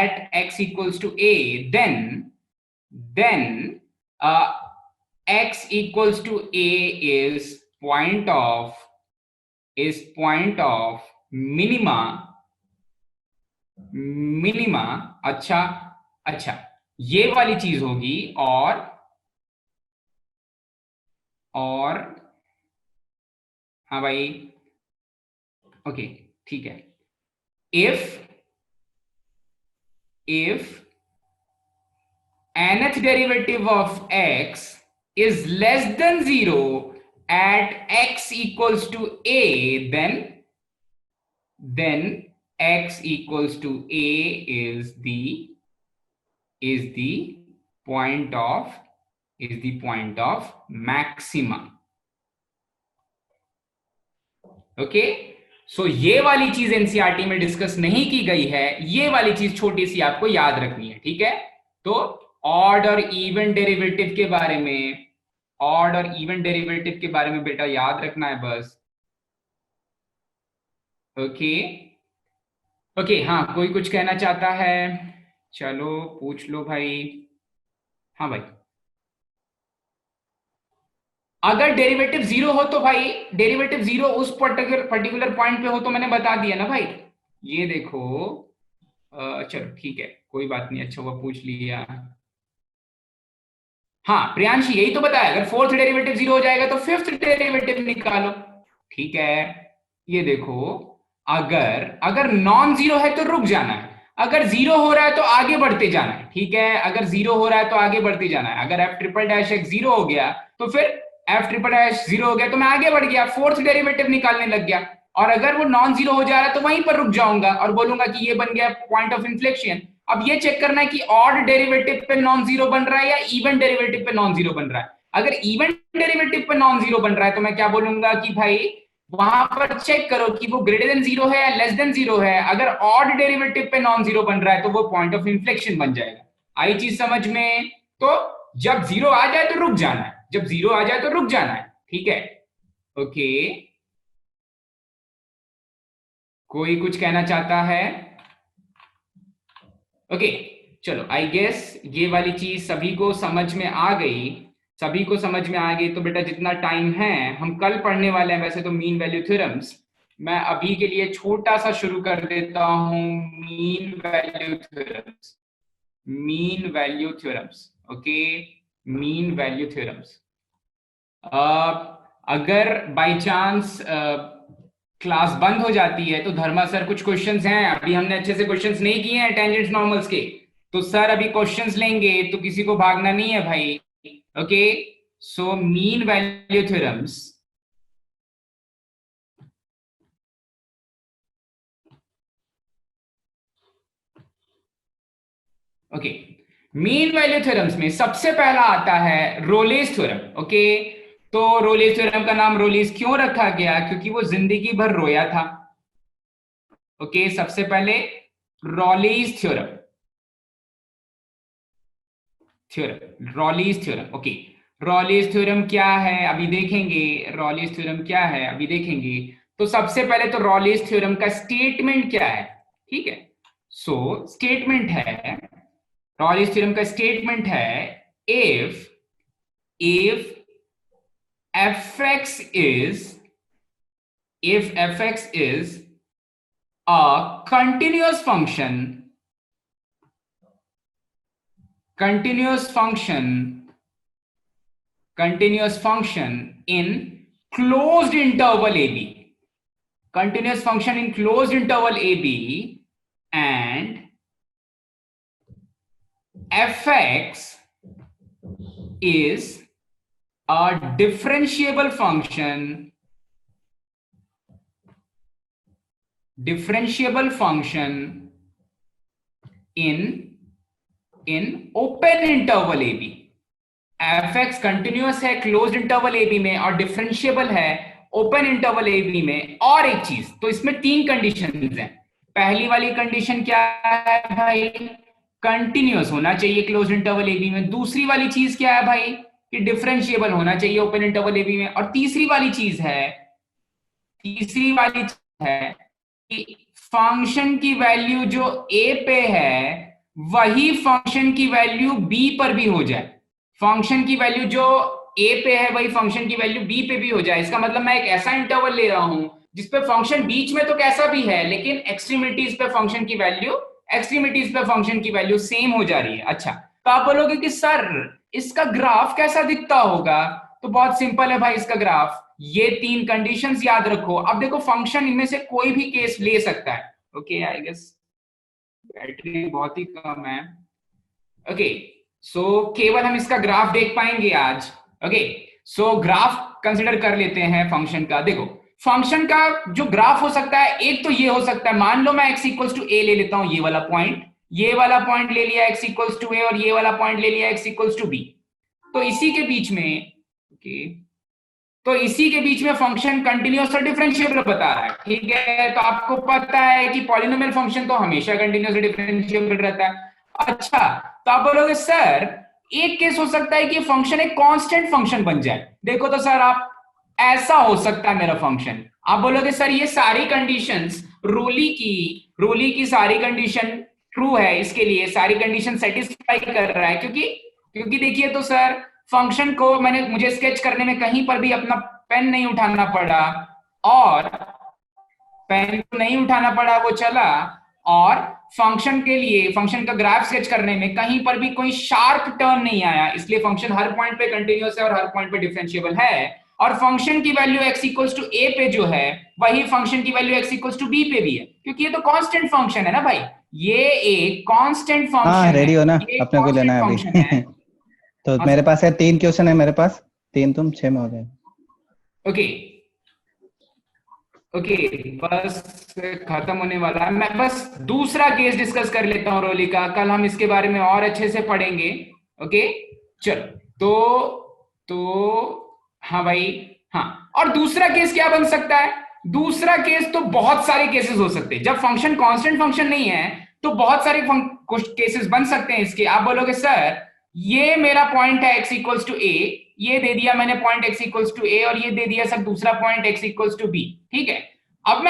x equals to a is point of minima। अच्छा, ये वाली चीज होगी, और हाँ भाई, ओके, ठीक है, if nth derivative of x is less than 0 at x equals to a, then x equals to a is the point of maxima। Okay, so ये वाली चीज एनसीईआरटी में डिस्कस नहीं की गई है, ये वाली चीज छोटी सी आपको याद रखनी है, ठीक है। तो ऑड और इवन डेरिवेटिव के बारे में बेटा याद रखना है बस। ओके, हाँ, कोई कुछ कहना चाहता है, चलो पूछ लो भाई। हाँ भाई, अगर डेरिवेटिव जीरो हो तो भाई, डेरिवेटिव जीरो उस पर्टिकुलर पॉइंट पे हो तो मैंने बता दिया ना भाई, ये देखो, चलो ठीक है, कोई बात नहीं, अच्छा हुआ पूछ लिया। हाँ प्रियांशी, यही तो बताया, अगर फोर्थ डेरिवेटिव जीरो हो जाएगा तो फिफ्थ डेरिवेटिव निकालो, ठीक है। ये देखो, अगर नॉन जीरो है तो रुक जाना है, अगर जीरो हो रहा है तो आगे बढ़ते जाना है, ठीक है, अगर जीरो हो रहा है तो आगे बढ़ते जाना है। अगर f triple dash x zero हो गया तो फिर f ट्रिपल डैश जीरो हो गया तो मैं आगे बढ़ गया, फोर्थ डेरिवेटिव निकालने लग गया। और अगर वो नॉन जीरो हो जा रहा है तो वहीं पर रुक जाऊंगा और बोलूंगा कि ये बन गया पॉइंट ऑफ इन्फ्लेक्शन। अब ये चेक करना है कि ऑड डेरिवेटिव पे नॉन जीरो बन रहा है या इवन डेरिवेटिव पे नॉन जीरो बन रहा है। अगर इवन डेरिवेटिव पे नॉन जीरो बन रहा है तो मैं क्या बोलूंगा कि भाई वहां पर चेक करो कि वो ग्रेटर देन जीरो है या लेस देन जीरो है। अगर ऑड डेरिवेटिव पे नॉन जीरो बन रहा है तो वो पॉइंट ऑफ इन्फ्लेक्शन बन जाएगा। आई चीज समझ में? तो जब जीरो आ जाए तो रुक जाना है, जब जीरो आ जाए तो रुक जाना है, ठीक है। ओके, कोई कुछ कहना चाहता है? ओके, चलो, आई गेस ये वाली चीज सभी को समझ में आ गई, सभी को समझ में आ गई। तो बेटा जितना टाइम है हम कल पढ़ने वाले हैं वैसे तो मीन वैल्यू थ्योरम्स, मैं अभी के लिए छोटा सा शुरू कर देता हूं। Mean value theorems, okay, mean value theorems. अगर बाय चांस क्लास बंद हो जाती है तो धर्मा सर कुछ क्वेश्चंस हैं, अभी हमने अच्छे से क्वेश्चंस नहीं किए हैं टेंजेंट्स नॉर्मल्स के, तो सर अभी क्वेश्चंस लेंगे, तो किसी को भागना नहीं है भाई। Okay, so mean value theorems, okay, mean value theorems में सबसे पहला आता है रोलेस थ्योरम। ओके, तो रोलेस थ्योरम का नाम रोलेस क्यों रखा गया? क्योंकि वो जिंदगी भर रोया था। ओके, सबसे पहले रॉलीज थ्योरम, रॉलीज थ्योरम। ओके, रॉलीज थ्योरम क्या है अभी देखेंगे, रॉलीज थ्योरम क्या है अभी देखेंगे। तो सबसे पहले तो रॉलीज थ्योरम का स्टेटमेंट क्या है, ठीक है। सो स्टेटमेंट है, रॉलीज थ्योरम का स्टेटमेंट है, if if fx is if fx is a continuous function in closed interval ab, continuous function in closed interval ab, and fx is a differentiable function in open interval ab। fx continuous है क्लोज्ड इंटरवल ab में और डिफरेंशिएबल है ओपन इंटरवल ab में। और एक चीज, तो इसमें तीन कंडीशंस हैं। पहली वाली कंडीशन क्या है भाई? कंटिन्यूअस होना चाहिए क्लोज्ड इंटरवल ab में। दूसरी वाली चीज क्या है भाई? कि डिफरेंशिएबल होना चाहिए ओपन इंटरवल ab में। और तीसरी वाली चीज है कि फंक्शन की वैल्यू जो a पे है वही फंक्शन की वैल्यू b पर भी हो जाए। फंक्शन की वैल्यू जो a पे है वही फंक्शन की वैल्यू b पे भी हो जाए। इसका मतलब मैं एक ऐसा इंटरवल ले रहा हूं जिसपे फंक्शन बीच में तो कैसा भी है, लेकिन एक्सट्रीमिटीज पे फंक्शन की वैल्यू सेम हो जा रही है। अच्छा, तो आप बोलोगे कि सर इसका ग्राफ कैसा दिखता होगा? तो बहुत सिंपल है भाई इसका ग्राफ। ये तीन कंडीशंस याद रखो। अब देखो फंक्शन इनमें से कोई भी केस ले सकता है। ओके, आई गेस बैटरी बहुत ही कम है। ओके, सो केवल हम इसका ग्राफ देख पाएंगे आज। ओके, सो ग्राफ कंसिडर कर लेते हैं फंक्शन का। देखो फंक्शन का जो ग्राफ हो सकता है, एक तो ये हो सकता है, मान लो मैं x इक्वल्स टू ए ले लेता हूं, ये वाला पॉइंट ले लिया x इक्वल्स टू ए और ये वाला पॉइंट ले लिया x इक्वल्स टू बी। तो इसी के बीच में, ओके, तो इसी के बीच में फंक्शन कंटिन्यूअस और डिफरेंशिएबल बता रहा है। ठीक है, तो आपको पता है कि पॉलिनोमियल फंक्शन तो हमेशा कंटिन्यूअस और डिफरेंशिएबल रहता है। अच्छा, तो आप बोलोगे सर एक केस हो सकता है कि फंक्शन एक कांस्टेंट फंक्शन बन जाए। देखो तो सर आप, ऐसा हो सकता है मेरा फंक्शन। आप बोलोगे सर ये सारी कंडीशंस रोली की सारी कंडीशन ट्रू है, इसके लिए सारी कंडीशन सेटिस्फाई कर रहा है। क्योंकि क्योंकि देखिए तो सर फंक्शन को मुझे स्केच करने में कहीं पर भी अपना पेन नहीं उठाना पड़ा, और पेन को नहीं उठाना पड़ा, वो चला। और फंक्शन के लिए फंक्शन का ग्राफ स्केच करने में कहीं पर भी कोई शार्प टर्न नहीं आया, इसलिए फंक्शन हर पॉइंट पे कंटिन्यूअस है और हर पॉइंट पे डिफरेंशिएबल है। और फंक्शन की value x equals to a पे जो है वही फंक्शन की value x equals to b पे भी है, क्योंकि ये तो कांस्टेंट फंक्शन है ना भाई। ये एक कांस्टेंट हाँ फंक्शन है, रेडी हो ना, ये एक अपने को लेना कांस्टेंट है अभी। फंक्शन है। तो हाँ मेरे सर, पास है 3 क्वेश्चन है मेरे पास, 3 तुम 6 में हो जाए। ओके, ओके, बस खत्म होने वाला है। मैं बस दूसरा केस डिस्कस कर लेता हूँ रोली का, कल हम इसके बारे में और अच्छे से पढ़ेंगे। ओके, चलो, तो हाँ भाई, हाँ। और दूसरा केस क्या बन सकता है? दूसरा केस तो बहुत सारे केसेस हो सकते हैं। जब फंक्शन कांस्टेंट फंक्शन नहीं है तो बहुत सारे केसेस बन सकते हैं इसके। आप बोलोगे सर ये मेरा पॉइंट है x इक्वल्स टू ए, ये दे दिया मैंने point x equals to A, और ये दे दिया सर दूसरा point x equals to B. ठीक है, अब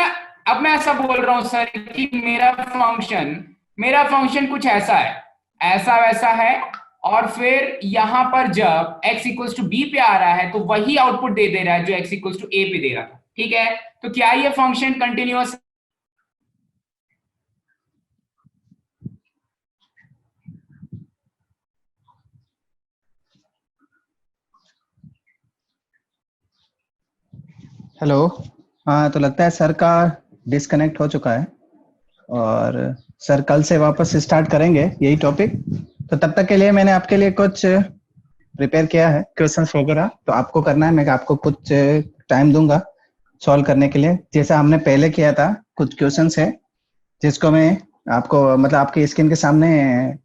मैं ऐसा बोल रहा हूं सर कि मेरा फंक्शन कुछ ऐसा है, ऐसा वैसा है, और फिर यहां पर जब x इक्वल्स टू बी पे आ रहा है तो वही आउटपुट दे दे रहा है जो x इक्वल्स टू ए पे दे रहा था। ठीक है, तो क्या ये फंक्शन कंटिन्यूअस? हेलो। हाँ, तो लगता है सर का डिस्कनेक्ट हो चुका है, और सर कल से वापस स्टार्ट करेंगे यही टॉपिक, तो तब तक के लिए मैंने आपके लिए कुछ प्रिपेयर किया है क्वेश्चंस वगैरह, तो आपको करना है, मैं आपको कुछ टाइम दूंगा सॉल्व करने के लिए, जैसा हमने पहले किया था। कुछ क्वेश्चंस है जिसको मैं आपको मतलब आपकी स्क्रीन के सामने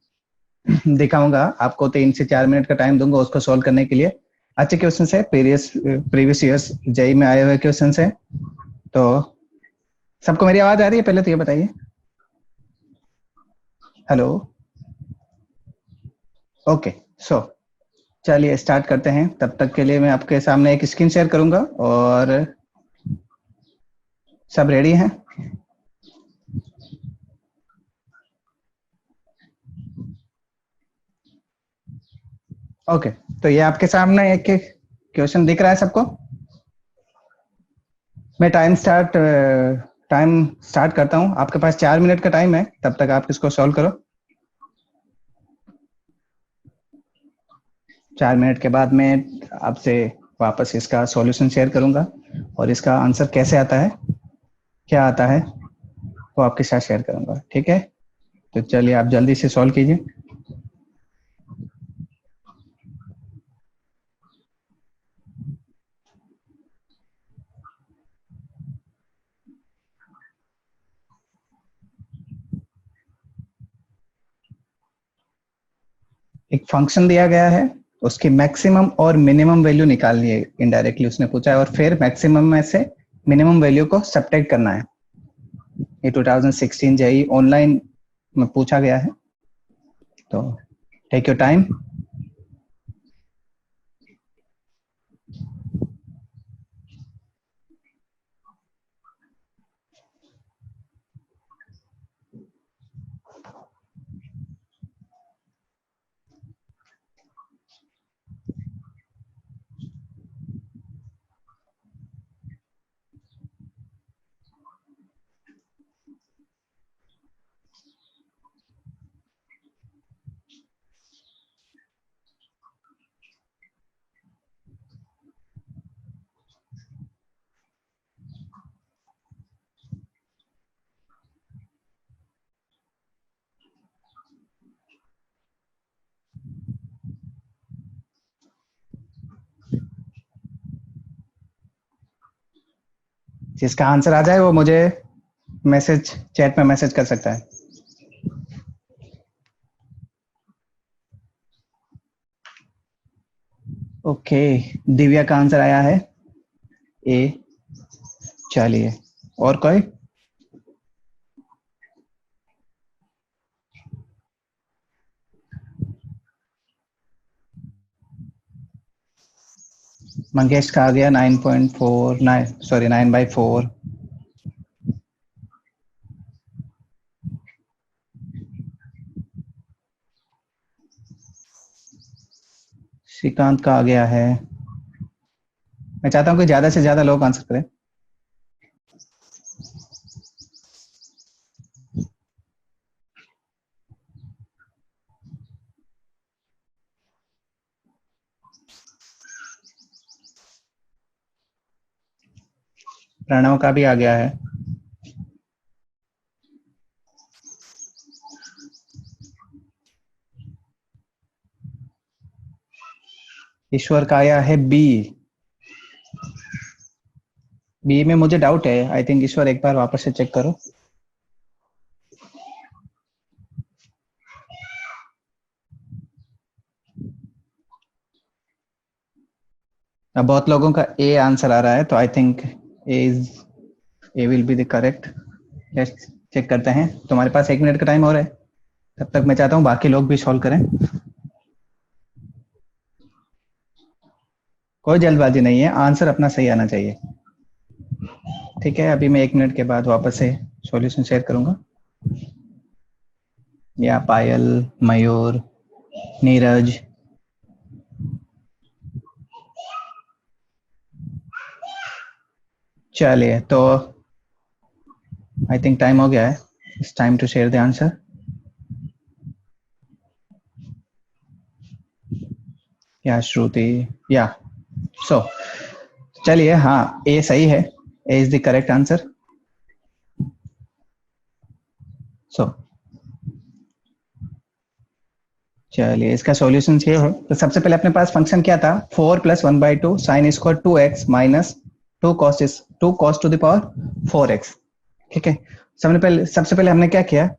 दिखाऊंगा, आपको 3 से 4 मिनट का टाइम दूंगा उसको सॉल्व करने के लिए। अच्छे क्वेश्चंस है, प्रीवियस ईयर्स जेई में आए हुए क्वेश्चंस है। तो सबको मेरी आवाज आ रही है, पहले तो ये बताइए। Hello, okay. सो चलिए स्टार्ट करते हैं। तब तक के लिए मैं आपके सामने एक स्क्रीन शेयर करूंगा, और सब रेडी हैं? ओके, तो ये आपके सामने एक एक क्वेश्चन दिख रहा है सबको। मैं टाइम स्टार्ट करता हूँ। आपके पास 4 मिनट का टाइम है, तब तक आप इसको सॉल्व करो। 4 मिनट के बाद मैं आपसे वापस इसका सॉल्यूशन शेयर करूंगा, और इसका आंसर कैसे आता है, क्या आता है, वो आपके साथ शेयर करूंगा। ठीक है, तो चलिए आप जल्दी से सॉल्व कीजिए। एक फंक्शन दिया गया है, उसकी मैक्सिमम और मिनिमम वैल्यू निकालनी है, इनडायरेक्टली उसने पूछा है, और फिर मैक्सिमम में से मिनिमम वैल्यू को सब्ट्रैक्ट करना है। ये 2016 जेईई ऑनलाइन में पूछा गया है, तो टेक योर टाइम। जिसका आंसर आ जाए वो मुझे मैसेज, चैट में मैसेज कर सकता है। ओके, दिव्या का आंसर आया है ए। चलिए, और कोई? मंगेश का आ गया 9.49, सॉरी 9/4। श्रीकांत का आ गया है। मैं चाहता हूँ कि ज्यादा से ज्यादा लोग आंसर करें। प्रणव का भी आ गया है। ईश्वर का आया है बी। बी में मुझे डाउट है, आई थिंक ईश्वर एक बार वापस से चेक करो। अब बहुत लोगों का ए आंसर आ रहा है, तो I think A will be the correct. Let's check करते हैं। तुम्हारे पास 1 मिनट का टाइम और है, तब तक मैं चाहता हूँ बाकी लोग भी सॉल्व करें। कोई जल्दबाजी नहीं है, आंसर अपना सही आना चाहिए। ठीक है, अभी मैं 1 मिनट के बाद वापस से सॉल्यूशन शेयर करूंगा। या पायल, मयूर, नीरज, चलिए तो आई थिंक टाइम हो गया है। It's time to share the answer. या श्रुति, या सो चलिए, हाँ ए सही है, A is the correct answer. So चलिए इसका सॉल्यूशन ये है। तो सबसे पहले अपने पास फंक्शन क्या था, 4 plus 1/2 sine square 2x minus 2 cos to the power 4x। ठीक है, सबसे पहले हमने क्या किया,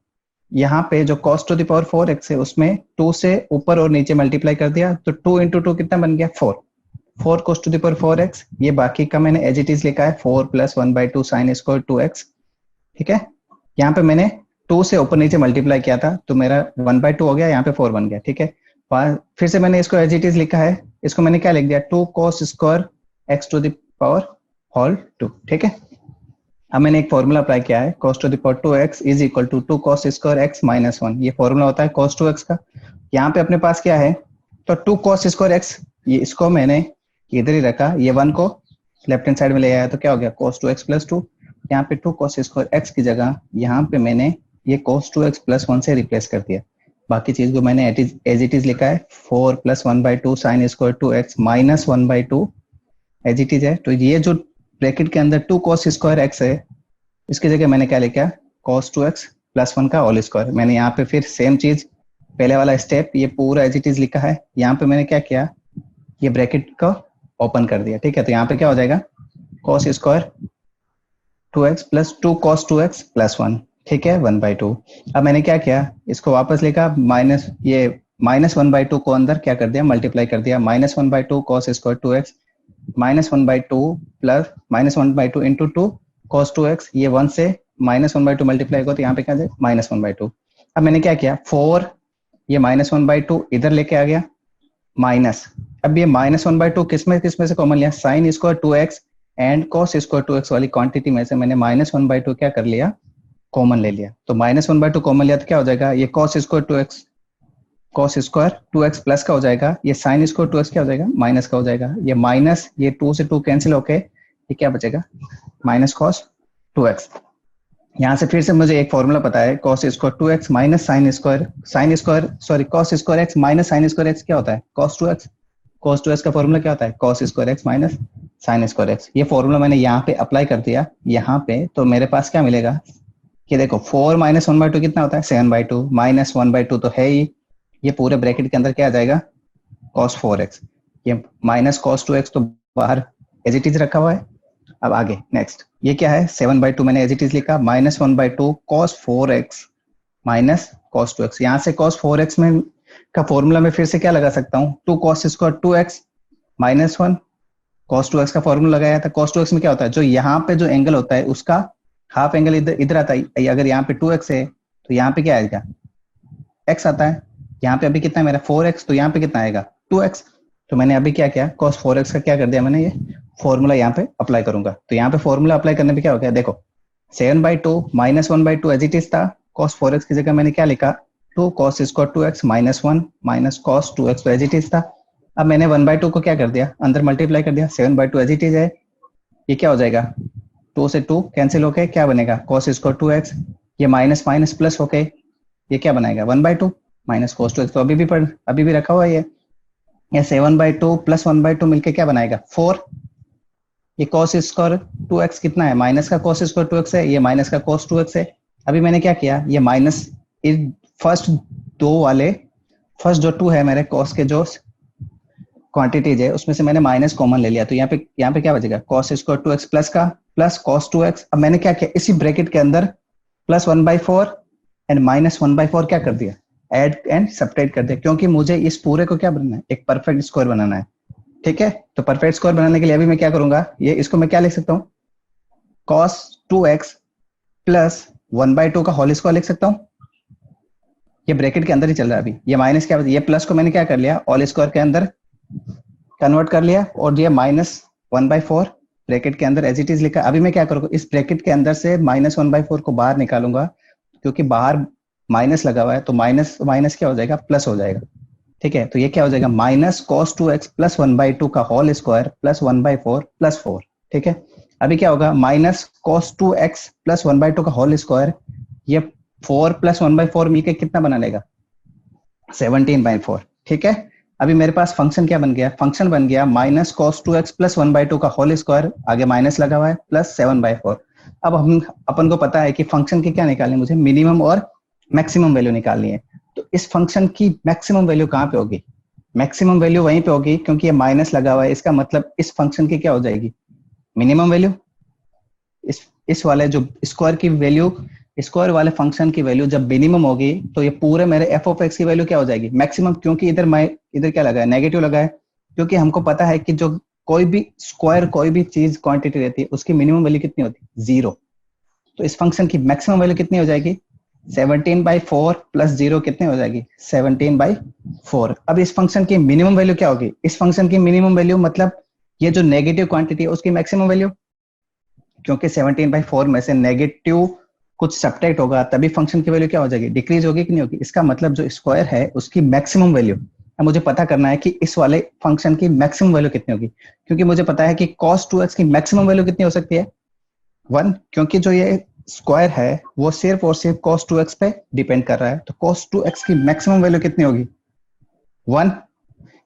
यहाँ पे जो cos to the power 4x है उसमें 2 से ऊपर और नीचे मल्टीप्लाई कर दिया, तो 2 इंटू 2 कितना बन गया 4 cos to the power 4x। ये बाकी का मैंने एज इट इज लिखा है 4 प्लस 1/2 साइन स्क्वायर 2x। ठीक है, यहाँ पे मैंने 2 से ऊपर नीचे मल्टीप्लाई किया था तो मेरा 1/2 हो गया, यहाँ पे 4 बन गया। ठीक है, फिर से मैंने इसको एज इट इज लिखा है, इसको मैंने क्या लिख दिया 2 cos square x to the power whole 2। ठीक है, अब मैंने एक फॉर्मूला अप्लाई किया है, cos to the power 2x is equal to 2 cos square x minus 1। ये फॉर्मूला होता है cos 2x का। यहाँ पे अपने पास क्या है, तो 2 cos स्क्वायर x, ये इसको मैंने इधर ही रखा, ये 1 को लेफ्ट हैंड साइड में ले आया तो क्या हो गया cos 2x प्लस 2। यहाँ पे 2 cos स्क्वायर x की जगह यहाँ पे मैंने ये cos 2x प्लस 1 से रिप्लेस कर दिया। बाकी चीज को मैंने एज इट इज लिखा है 4 plus 1/2 sine square 2x minus 1/2 as it is है। तो ये जो ब्रैकेट के अंदर 2 cos स्क्वायर x है, इसकी जगह मैंने क्या लिखा cos 2x प्लस 1 का होल स्क्वायर। मैंने यहाँ पे फिर सेम चीज पहले वाला स्टेप ये पूरा एज इट इज लिखा है, यहाँ पे मैंने क्या किया, ये ब्रैकेट को ओपन कर दिया। ठीक है, तो यहाँ पे क्या हो जाएगा cos square 2x plus 2 cos 2x plus 1। ठीक है, 1/2। अब मैंने क्या किया, इसको वापस लिखा माइनस, ये माइनस 1/2 को अंदर क्या कर दिया मल्टीप्लाई कर दिया, minus 1/2 cos square 2x minus 1/2 plus minus 1/2 into 2 cos 2x, ये 1 से माइनस 1/2 मल्टीप्लाई होगा तो यहाँ पे क्या जाए माइनस 1/2। अब मैंने क्या किया 4, ये माइनस 1/2 इधर लेके आ गया माइनस, अब ये माइनस 1/2 किसमें से कॉमन लिया, sign square 2x and cos square 2x वाली क्वांटिटी में से मैंने माइनस 1/2 क्या कर लिया कॉमन ले लिया। तो माइनस 1/2 कॉमन लिया तो क्या हो जाएगा, ये cos स्क्वायर 2x प्लस का हो जाएगा, ये साइन स्क्वायर 2x क्या हो जाएगा माइनस का हो जाएगा, ये माइनस ये 2 से 2 कैंसिल होके ये क्या बचेगा माइनस cos 2x। यहाँ से फिर से मुझे एक फॉर्मूला पता है cos square 2x minus cos square x minus sine square x क्या होता है cos 2x का फॉर्मूला क्या होता है cos square x minus sine square x। ये फॉर्मूला मैंने यहाँ पे अप्लाई कर दिया यहाँ पे, तो मेरे पास क्या मिलेगा कि देखो 4 माइनस 1/2 कितना होता है 7/2 माइनस 1/2 तो है ही, ये पूरे ब्रैकेट के अंदर क्या आ जाएगा cos 4x, ये माइनस cos 2x तो बाहर एज इट इज रखा हुआ है। अब आगे नेक्स्ट ये क्या है 7/2 मैंने एज इट इज लिखा, minus 1/2 cos 4x minus cos 2x। यहाँ से cos 4x में का फॉर्मूला में फिर से क्या लगा सकता हूँ 2 cos square 2x minus 1 cos 2x का फॉर्मूला लगाया था। cos 2x में क्या होता है, जो यहाँ पे जो एंगल होता है उसका हाफ एंगल इधर आता है। अगर यहाँ पे 2x है तो यहाँ पे क्या आएगा x आता है, यहाँ पे अभी कितना है मेरा 4x, तो यहाँ पे कितना आएगा 2x। तो मैंने अभी क्या किया cos 4x का क्या कर दिया मैंने, ये फॉर्मूला यहाँ पे अप्लाई करूंगा। तो यहाँ पे फॉर्मूला अप्लाई करने पे क्या हो गया, देखो 7/2 माइनस 1/2 एज इट इज था, cos 4x की जगह मैंने क्या लिखा 2 cos square 2x minus 1 minus cos 2x तो एज इट इज था। अब मैंने 1/2 को क्या कर दिया अंदर मल्टीप्लाई कर दिया, 7/2 एज इट इज है, ये क्या हो जाएगा 2 से 2 कैंसिल होके क्या बनेगा cos स्क्वायर 2x, ये माइनस माइनस प्लस होके ये क्या बनाएगा 1/2 माइनस cos 2x, तो अभी भी रखा हुआ है ये 7/2 प्लस 1/2 मिलके क्या बनाएगा 4। ये cos स्क्वायर 2x कितना है माइनस का cos स्क्वायर 2x है, ये माइनस का cos 2x है। अभी मैंने क्या किया ये माइनस फर्स्ट जो 2 है मेरे cos के जो क्वांटिटीज है उसमें से मैंने माइनस कॉमन ले लिया, तो यहाँ पे क्या बचेगा cos स्क्वायर 2x प्लस का प्लस cos 2x। अब मैंने क्या किया इसी ब्रैकेट के अंदर प्लस 1/4 एंड माइनस 1/4 क्या कर दिया ऐड एंड सब्ट्रैक्ट कर दिया, क्योंकि मुझे इस पूरे को क्या बनाना है एक परफेक्ट स्क्वायर बनाना है। ठीक है, तो परफेक्ट स्क्वायर बनाने के लिए अभी मैं क्या करूंगा, ये इसको मैं क्या लिख सकता हूँ cos 2x प्लस 1/2 का होल स्क्वायर लिख सकता हूँ, ये ब्रैकेट के अंदर ही चल रहा है अभी। ये माइनस क्या, ये प्लस को मैंने क्या कर लिया होल स्क्वायर के अंदर कन्वर्ट कर लिया, और ये माइनस 1/4 ब्रैकेट के अंदर एज इट इज लिखा। अभी मैं क्या करूंगा इस ब्रैकेट के अंदर से माइनस 1/4 को बाहर निकालूंगा, क्योंकि बाहर माइनस लगा हुआ है तो माइनस माइनस क्या हो जाएगा प्लस हो जाएगा। ठीक है, तो ये क्या हो जाएगा माइनस cos 2x प्लस 1/2 का होल स्क्वायर प्लस 1/4 प्लस 4। ठीक है, अभी क्या होगा माइनस cos 2x प्लस 1/2 का होल स्क्वायर, ये 4 प्लस 1/4 मिलकर कितना बना लेगा 17/4। ठीक है, अभी मेरे पास फंक्शन क्या बन गया, फंक्शन बन गया माइनस cos 2x प्लस 1/2 का होल स्क्वायर, आगे माइनस लगा हुआ है प्लस 7/4। अब अपन को पता है कि फंक्शन की क्या निकालनी है मुझे मिनिमम और मैक्सिमम वैल्यू निकालनी है, तो इस फंक्शन की मैक्सिमम वैल्यू कहाँ पे होगी? मैक्सिमम वैल्यू वहीं पे होगी, क्योंकि ये माइनस लगा हुआ है, इसका मतलब इस फंक्शन की क्या हो जाएगी? Minimum value. इस वाले जो स्क्वायर की वैल्यू, स्क्वायर वाले फंक्शन की वैल्यू जब मिनिमम होगी तो ये पूरे मेरे एफ ऑफ एक्स की वैल्यू क्या हो जाएगी? मैक्सिमम, क्योंकि इधर क्या लगा है? नेगेटिव लगा है, क्योंकि हमको पता है कि जो कोई भी स्क्वायर, कोई भी चीज क्वांटिटी रहती है, उसकी मिनिमम वैल्यू कितनी होती है? 0। तो इस फंक्शन की मैक्सिमम वैल्यू कितनी हो जाएगी? 17/4 प्लस 0 कितनी हो जाएगी? 17/4। अब इस फंक्शन की मिनिमम वैल्यू क्या होगी? इस फंक्शन की मिनिमम वैल्यू मतलब ये जो नेगेटिव क्वांटिटी है उसकी मैक्सिमम वैल्यू, क्योंकि 17/4 में से नेगेटिव कुछ सब्ट्रैक्ट होगा तभी फंक्शन की वैल्यू क्या हो जाएगी? डिक्रीज होगी कि नहीं होगी? इसका मतलब जो स्क्वायर है उसकी मैक्सिमम वैल्यू, अब मुझे पता करना है कि इस वाले फंक्शन की मैक्सिमम वैल्यू कितनी होगी, क्योंकि मुझे पता है कि cos 2x की मैक्सिमम वैल्यू कितनी हो सकती है? 1, क्योंकि जो ये स्क्वायर है वो सिर्फ और सिर्फ cos 2x पे डिपेंड कर रहा है, तो cos 2x की मैक्सिमम वैल्यू कितनी होगी? 1।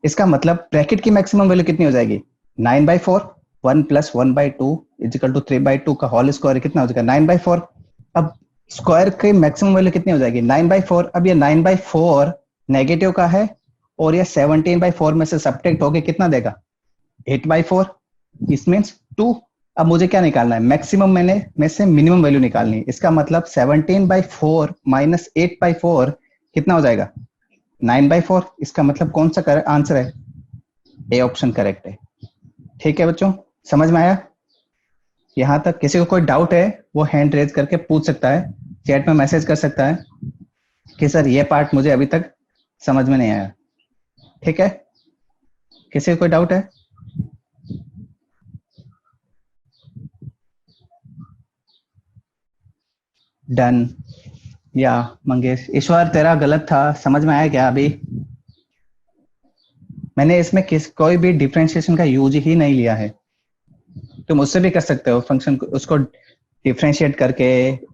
इसका मतलब ब्रैकेट की मैक्सिमम वैल्यू कितनी हो जाएगी? 9/4। 1 प्लस 1/2 इजिकल टू 3/2 का होल स्क्वायर कितना हो जाएगा? 9/4। अब स्क्वायर की मैक्सिमम वैल्यू कितनी हो जाएगी? 9/4। अब ये 9/4 नेगेटिव का है और ये 17/4 में से सब्ट्रैक्ट होके कितना देगा? 8/4। इस मीन्स 2। अब मुझे क्या निकालना है? मैक्सिमम मैंने में से मिनिमम वैल्यू निकालनी है। इसका मतलब 17/4 माइनस 8/4 कितना हो जाएगा? 9/4। इसका मतलब कौन सा आंसर है? ए ऑप्शन करेक्ट है। ठीक है बच्चों, समझ में आया? यहाँ तक किसी को कोई डाउट है वो हैंड रेज करके पूछ सकता है, चैट में मैसेज कर सकता है कि सर ये पार्ट मुझे अभी तक समझ में नहीं आया। ठीक है, किसी को कोई डाउट है? डन। या मंगेश, ईश्वर तेरा गलत था, समझ में आया क्या अभी? मैंने इसमें कोई भी डिफरेंशिएशन का यूज ही नहीं लिया है। तुम उससे भी कर सकते हो फंक्शन को, उसको डिफरेंशिएट करके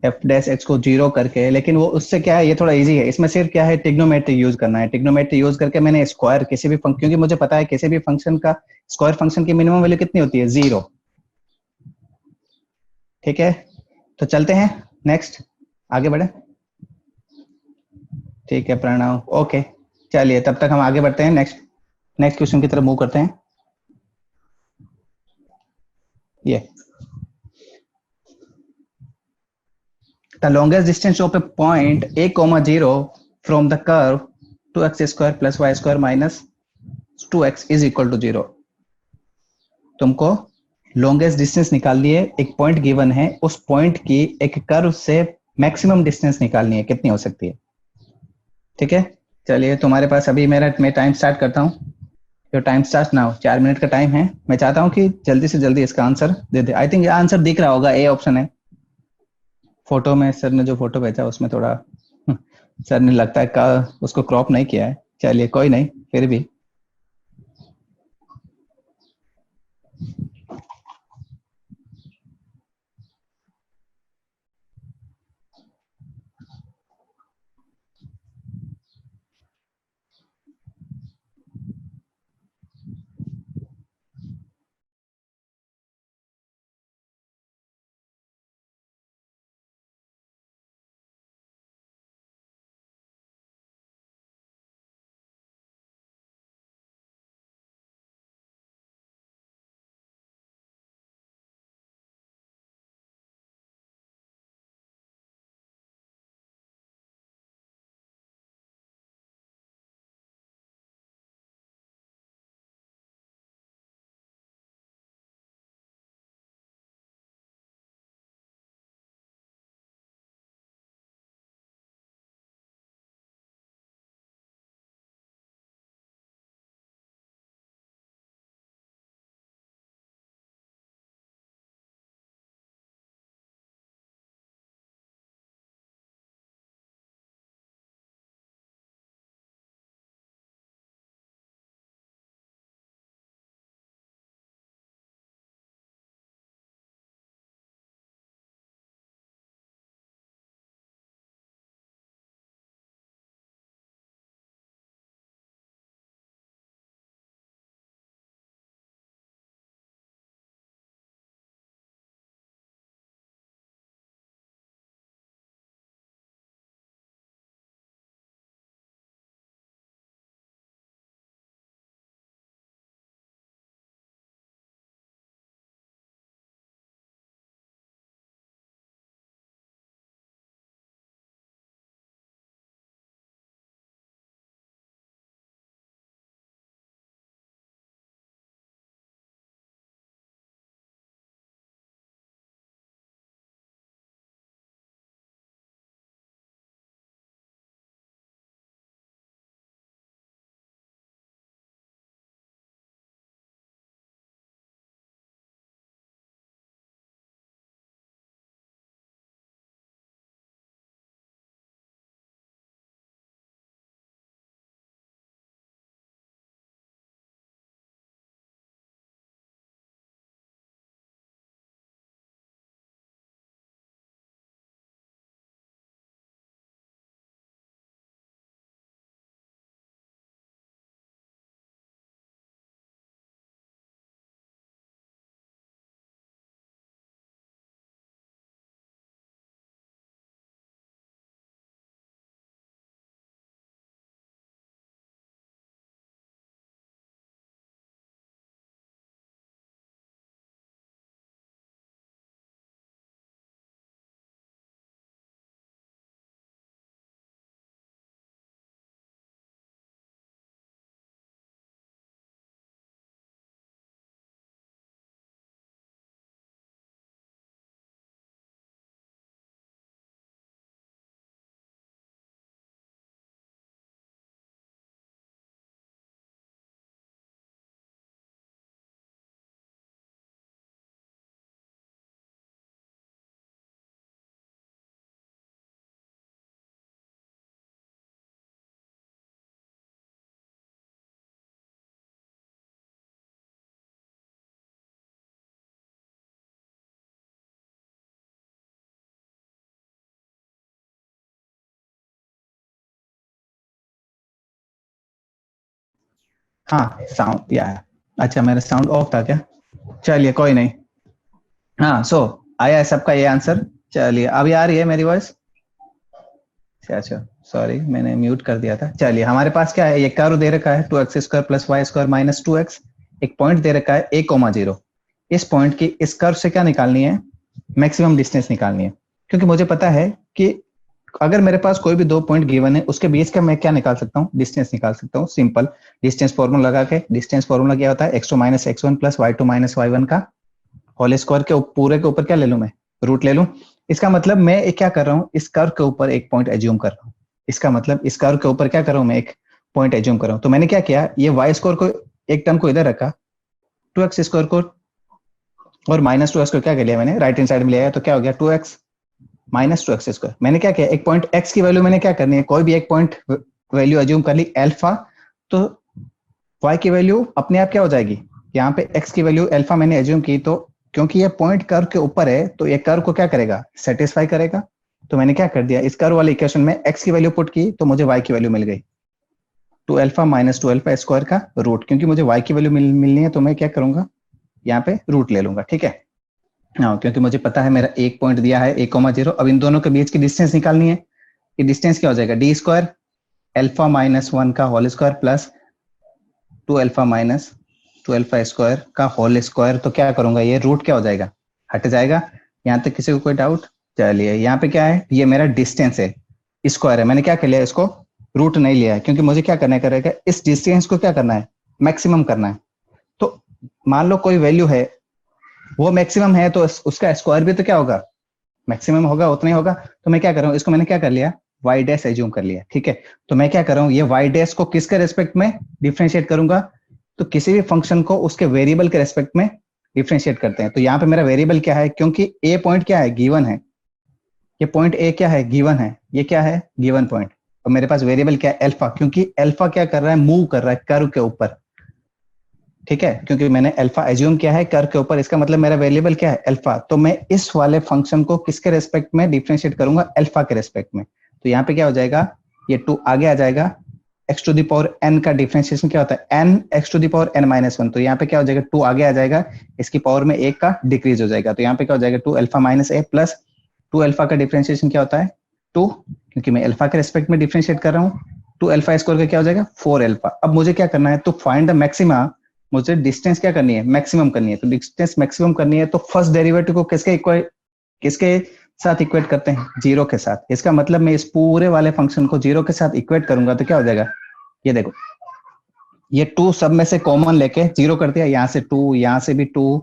एफ डैश एक्स को 0 करके, लेकिन वो उससे क्या है, ये थोड़ा इजी है। इसमें सिर्फ क्या है, ट्रिग्नोमेट्री यूज करना है। ट्रिग्नोमेट्री यूज करके मैंने स्क्वायर किसी भी फंक्शन, क्योंकि मुझे पता है किसी भी फंक्शन का स्क्वायर फंक्शन की मिनिमम वैल्यू कितनी होती है? 0। ठीक है, तो चलते हैं नेक्स्ट, आगे बढ़े। ठीक है प्रणव, ओके। चलिए तब तक हम आगे बढ़ते हैं, नेक्स्ट नेक्स्ट क्वेश्चन की तरफ मूव करते हैं। ये the longest distance of a point a comma 0 from the curve 2x square plus y square minus 2x is equal to 0। तुमको लॉन्गेस्ट डिस्टेंस निकालनी है, एक पॉइंट गिवन है, उस पॉइंट की एक कर्व से मैक्सिमम डिस्टेंस निकालनी है, कितनी हो सकती है? ठीक है, चलिए तुम्हारे पास अभी मैं टाइम स्टार्ट करता हूँ। Your time start now. 4 minute का टाइम है। मैं चाहता हूँ कि जल्दी से जल्दी इसका answer they they. I think ये आंसर दिख रहा होगा, ए ऑप्शन है। फोटो में सर ने जो फोटो भेजा उसमें थोड़ा सर ने लगता है का उसको क्रॉप नहीं किया है। चलिए कोई नहीं, फिर भी हाँ साउंड या अच्छा मेरा साउंड ऑफ था क्या? चलिए कोई नहीं। हाँ सो आया है सबका ये आंसर। चलिए अभी आ रही है मेरी वॉइस? अच्छा सॉरी मैंने म्यूट कर दिया था। चलिए हमारे पास क्या है, ये कर्व दे रखा है 2x² + y² - 2x। एक पॉइंट दे रखा है a,0। इस पॉइंट की इस कर्व से क्या निकालनी है? मैक्सिमम डिस्टेंस निकालनी है। क्योंकि मुझे पता है कि अगर मेरे पास कोई भी दो पॉइंट गिवन है उसके बीच का मैं क्या निकाल सकता हूँ? डिस्टेंस निकाल सकता हूँ। सिंपल डिस्टेंस फॉर्मूला लगा के। डिस्टेंस फॉर्मूला क्या होता है? x2 - x1 + y2 - y1 का होल स्क्वायर के पूरे के ऊपर क्या ले लूं मैं? रूट ले लूं। इसका मतलब मैं एक क्या कर रहा हूं, इस कर्व के ऊपर एक पॉइंट एज्यूम कर रहा हूं। इसका मतलब इस कर्व के ऊपर क्या कर रहा हूं मैं? एक पॉइंट एज्यूम कर रहा हूं। तो मैंने क्या किया, ये वाई स्क्वायर को एक टर्म को इधर रखा, 2x² को और -2x को क्या कर लिया मैंने? राइट हैंड साइड में ले आया तो क्या हो गया? 2x - 2x²। मैंने क्या किया, एक पॉइंट x की वैल्यू मैंने क्या करनी है? कोई भी एक पॉइंट वैल्यू एज्यूम कर ली अल्फा, तो y की वैल्यू अपने आप क्या हो जाएगी? यहाँ पे x की वैल्यू अल्फा मैंने एज्यूम की, तो क्योंकि ये पॉइंट कर्व के ऊपर है तो ये कर्व को क्या करेगा? सेटिस्फाई करेगा। तो मैंने क्या कर दिया, इस कर्व वाले इक्वेशन में x की वैल्यू पुट की तो मुझे y की वैल्यू मिल गई 2α - 2α² का रूट। क्योंकि मुझे y की वैल्यू मिलनी है तो मैं क्या करूंगा, यहाँ पे रूट ले लूंगा। ठीक है। हाँ क्योंकि मुझे पता है मेरा एक पॉइंट दिया है a,0। अब इन दोनों के बीच की डिस्टेंस निकालनी है। ये डिस्टेंस क्या हो जाएगा? d² α - 1 का होल स्क्वायर प्लस 2α - 2α² का होल स्क्वायर। तो क्या करूंगा, ये रूट क्या हो जाएगा? हट जाएगा। यहाँ तक किसी को कोई डाउट? चलिए यहाँ पे क्या है, ये मेरा डिस्टेंस है, स्क्वायर है। मैंने क्या कर लिया, इसको रूट नहीं लिया है क्योंकि मुझे क्या करना करेगा, इस डिस्टेंस को क्या करना है? मैक्सिमम करना है। तो मान लो कोई वैल्यू है वो मैक्सिमम है तो उसका स्क्वायर भी तो क्या होगा? मैक्सिमम होगा, उतना ही होगा। तो मैं क्या कर रहा हूँ, इसको मैंने क्या कर लिया? वाई डैश एज्यूम कर लिया। ठीक है। तो मैं क्या कर रहा हूँ, ये वाई डैश को किसके रेस्पेक्ट में डिफ्रेंशिएट करूंगा? तो किसी भी फंक्शन को उसके वेरिएबल के रेस्पेक्ट में डिफ्रेंशिएट करते हैं। तो यहाँ पे मेरा वेरिएबल क्या है? क्योंकि ए पॉइंट क्या है? गिवन है। ये पॉइंट ए क्या है? गिवन है। ये क्या है? Given point. और मेरे पास वेरिएबल क्या है? अल्फा। क्योंकि अल्फा क्या कर रहा है? मूव कर रहा है कर्व के ऊपर। ठीक है। क्योंकि मैंने अल्फा एज्यूम किया है कर्व के ऊपर, इसका मतलब मेरा वेरिएबल क्या है? अल्फा। तो मैं इस वाले फंक्शन को किसके रेस्पेक्ट में डिफरेंशिएट करूंगा? अल्फा के रेस्पेक्ट में। तो यहाँ पे क्या हो जाएगा, ये 2 आगे आ जाएगा। x⁴n का डिफरेंशिएशन क्या होता है? n x⁴n - 1। तो यहाँ पे क्या हो जाएगा? 2 आगे आ जाएगा, इसकी पावर में 1 का डिक्रीज हो जाएगा। तो यहाँ पे क्या हो जाएगा? 2α - a प्लस 2α का डिफरेंशिएशन क्या होता है? 2, क्योंकि मैं अल्फा के रेस्पेक्ट में डिफरेंशिएट कर रहा हूँ। 2α² का क्या हो जाएगा? 4α। अब मुझे क्या करना है, तो फाइंड द मैक्सिमा। मुझे डिस्टेंस क्या करनी है? मैक्सिमम करनी है। तो डिस्टेंस मैक्सिमम करनी है तो फर्स्ट डेरिवेटिव को किसके साथ इक्वेट करते हैं? 0 के साथ। इसका मतलब मैं इस पूरे वाले फंक्शन को 0 के साथ इक्वेट करूंगा तो क्या हो जाएगा? ये देखो, ये 2 सब में से कॉमन लेके 0 कर दिया। यहाँ से 2, यहाँ से भी 2,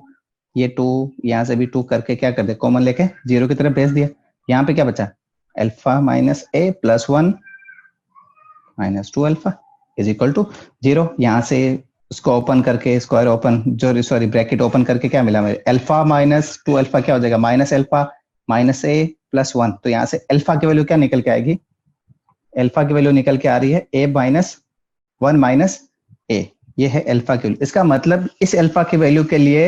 ये 2, यहाँ से भी 2 करके क्या कर दिया? कॉमन लेके 0 की तरफ भेज दिया। यहाँ पे क्या बचा? Alpha minus a plus 1 minus 2α is equal to 0। यहाँ से उसको ओपन करके स्क्वायर ओपन जो सॉरी ब्रैकेट ओपन करके क्या मिला मेरे? अल्फा माइनस 2α क्या हो जाएगा? Minus alpha minus a plus 1। तो यहाँ से अल्फा की वैल्यू क्या निकल के आएगी? अल्फा की वैल्यू निकल के आ रही है a माइनस 1 माइनस a। ये है अल्फा की वैल्यू। इसका मतलब इस अल्फा की वैल्यू के लिए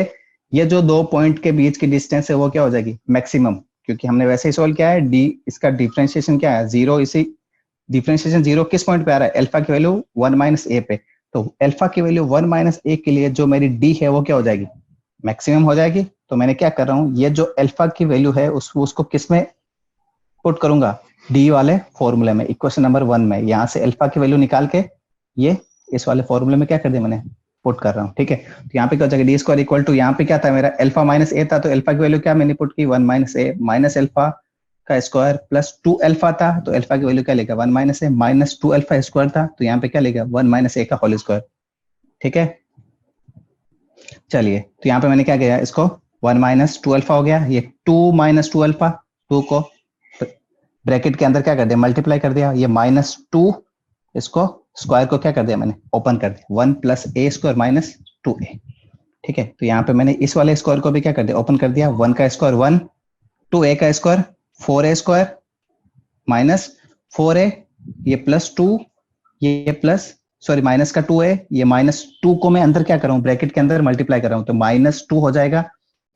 ये जो दो पॉइंट के बीच की डिस्टेंस है वो क्या हो जाएगी? मैक्सिमम। क्योंकि हमने वैसे ही सोल्व किया है, डी इसका डिफरेंशिएशन क्या है? 0। इसी डिफरेंशिएशन 0 किस पॉइंट पे आ रहा है? अल्फा की वैल्यू 1 माइनस a पे। तो अल्फा की वैल्यू 1 माइनस a के लिए जो मेरी d है वो क्या हो जाएगी? मैक्सिमम हो जाएगी। तो मैंने क्या कर रहा हूँ, ये जो अल्फा की वैल्यू है उसको किस में पुट करूंगा? डी वाले फॉर्मूले में, इक्वेशन नंबर 1 में। यहाँ से अल्फा की वैल्यू निकाल के ये इस वाले फॉर्मूले में क्या कर दिया मैंने? पुट कर रहा हूँ। ठीक है। तो यहाँ पे क्या हो जाएगा? डी स्क्वायर इक्वल टू, यहाँ पे क्या था मेरा? अल्फा माइनस a था। तो अल्फा की वैल्यू क्या मैंने पुट की? 1 माइनस a माइनस अल्फा का स्क्वायर प्लस 2α था। तो अल्फा की वैल्यू क्या लेगा? 1 माइनस a माइनस 2α² था। तो यहाँ पे क्या लेगा? 1 माइनस a का होल स्क्वायर। ठीक है। चलिए तो यहाँ पे मैंने क्या किया, इसको 1 माइनस 2α हो गया। ये 2 माइनस 2α, 2 को ब्रैकेट के अंदर क्या कर दिया? मल्टीप्लाई कर दिया। ये माइनस 2, इसको स्क्वायर को क्या कर दिया मैंने? ओपन कर दिया। 1 प्लस a² माइनस 2a। ठीक है। तो यहाँ पे मैंने इस वाले स्क्वायर को भी क्या कर दिया? ओपन कर दिया। 1 का स्क्वायर 1, 2a का स्क्वायर 4a² माइनस 4a, ये प्लस 2, ये प्लस सॉरी माइनस का 2a, ये माइनस 2 को मैं अंदर क्या कर रहा हूँ? ब्रैकेट के अंदर मल्टीप्लाई कर रहा हूँ। तो माइनस 2 हो जाएगा।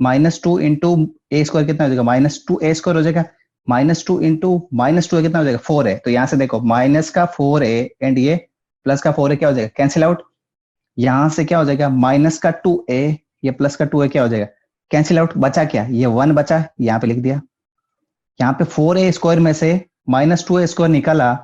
माइनस 2 इंटू a² कितना हो जाएगा? माइनस 2a² हो जाएगा। माइनस 2 इंटू माइनस 2 कितना हो जाएगा? 4a। तो यहाँ से देखो माइनस का 4a एंड ये प्लस का 4a क्या हो जाएगा? Cancel out. यहाँ से क्या हो जाएगा, माइनस का 2a, ये प्लस का 2a क्या हो जाएगा, कैंसिल आउट, बचा क्या, ये 1 बचा, यहाँ पे लिख दिया। यहाँ पे 4a स्क्वायर में से माइनस 2a स्क्वायर निकाला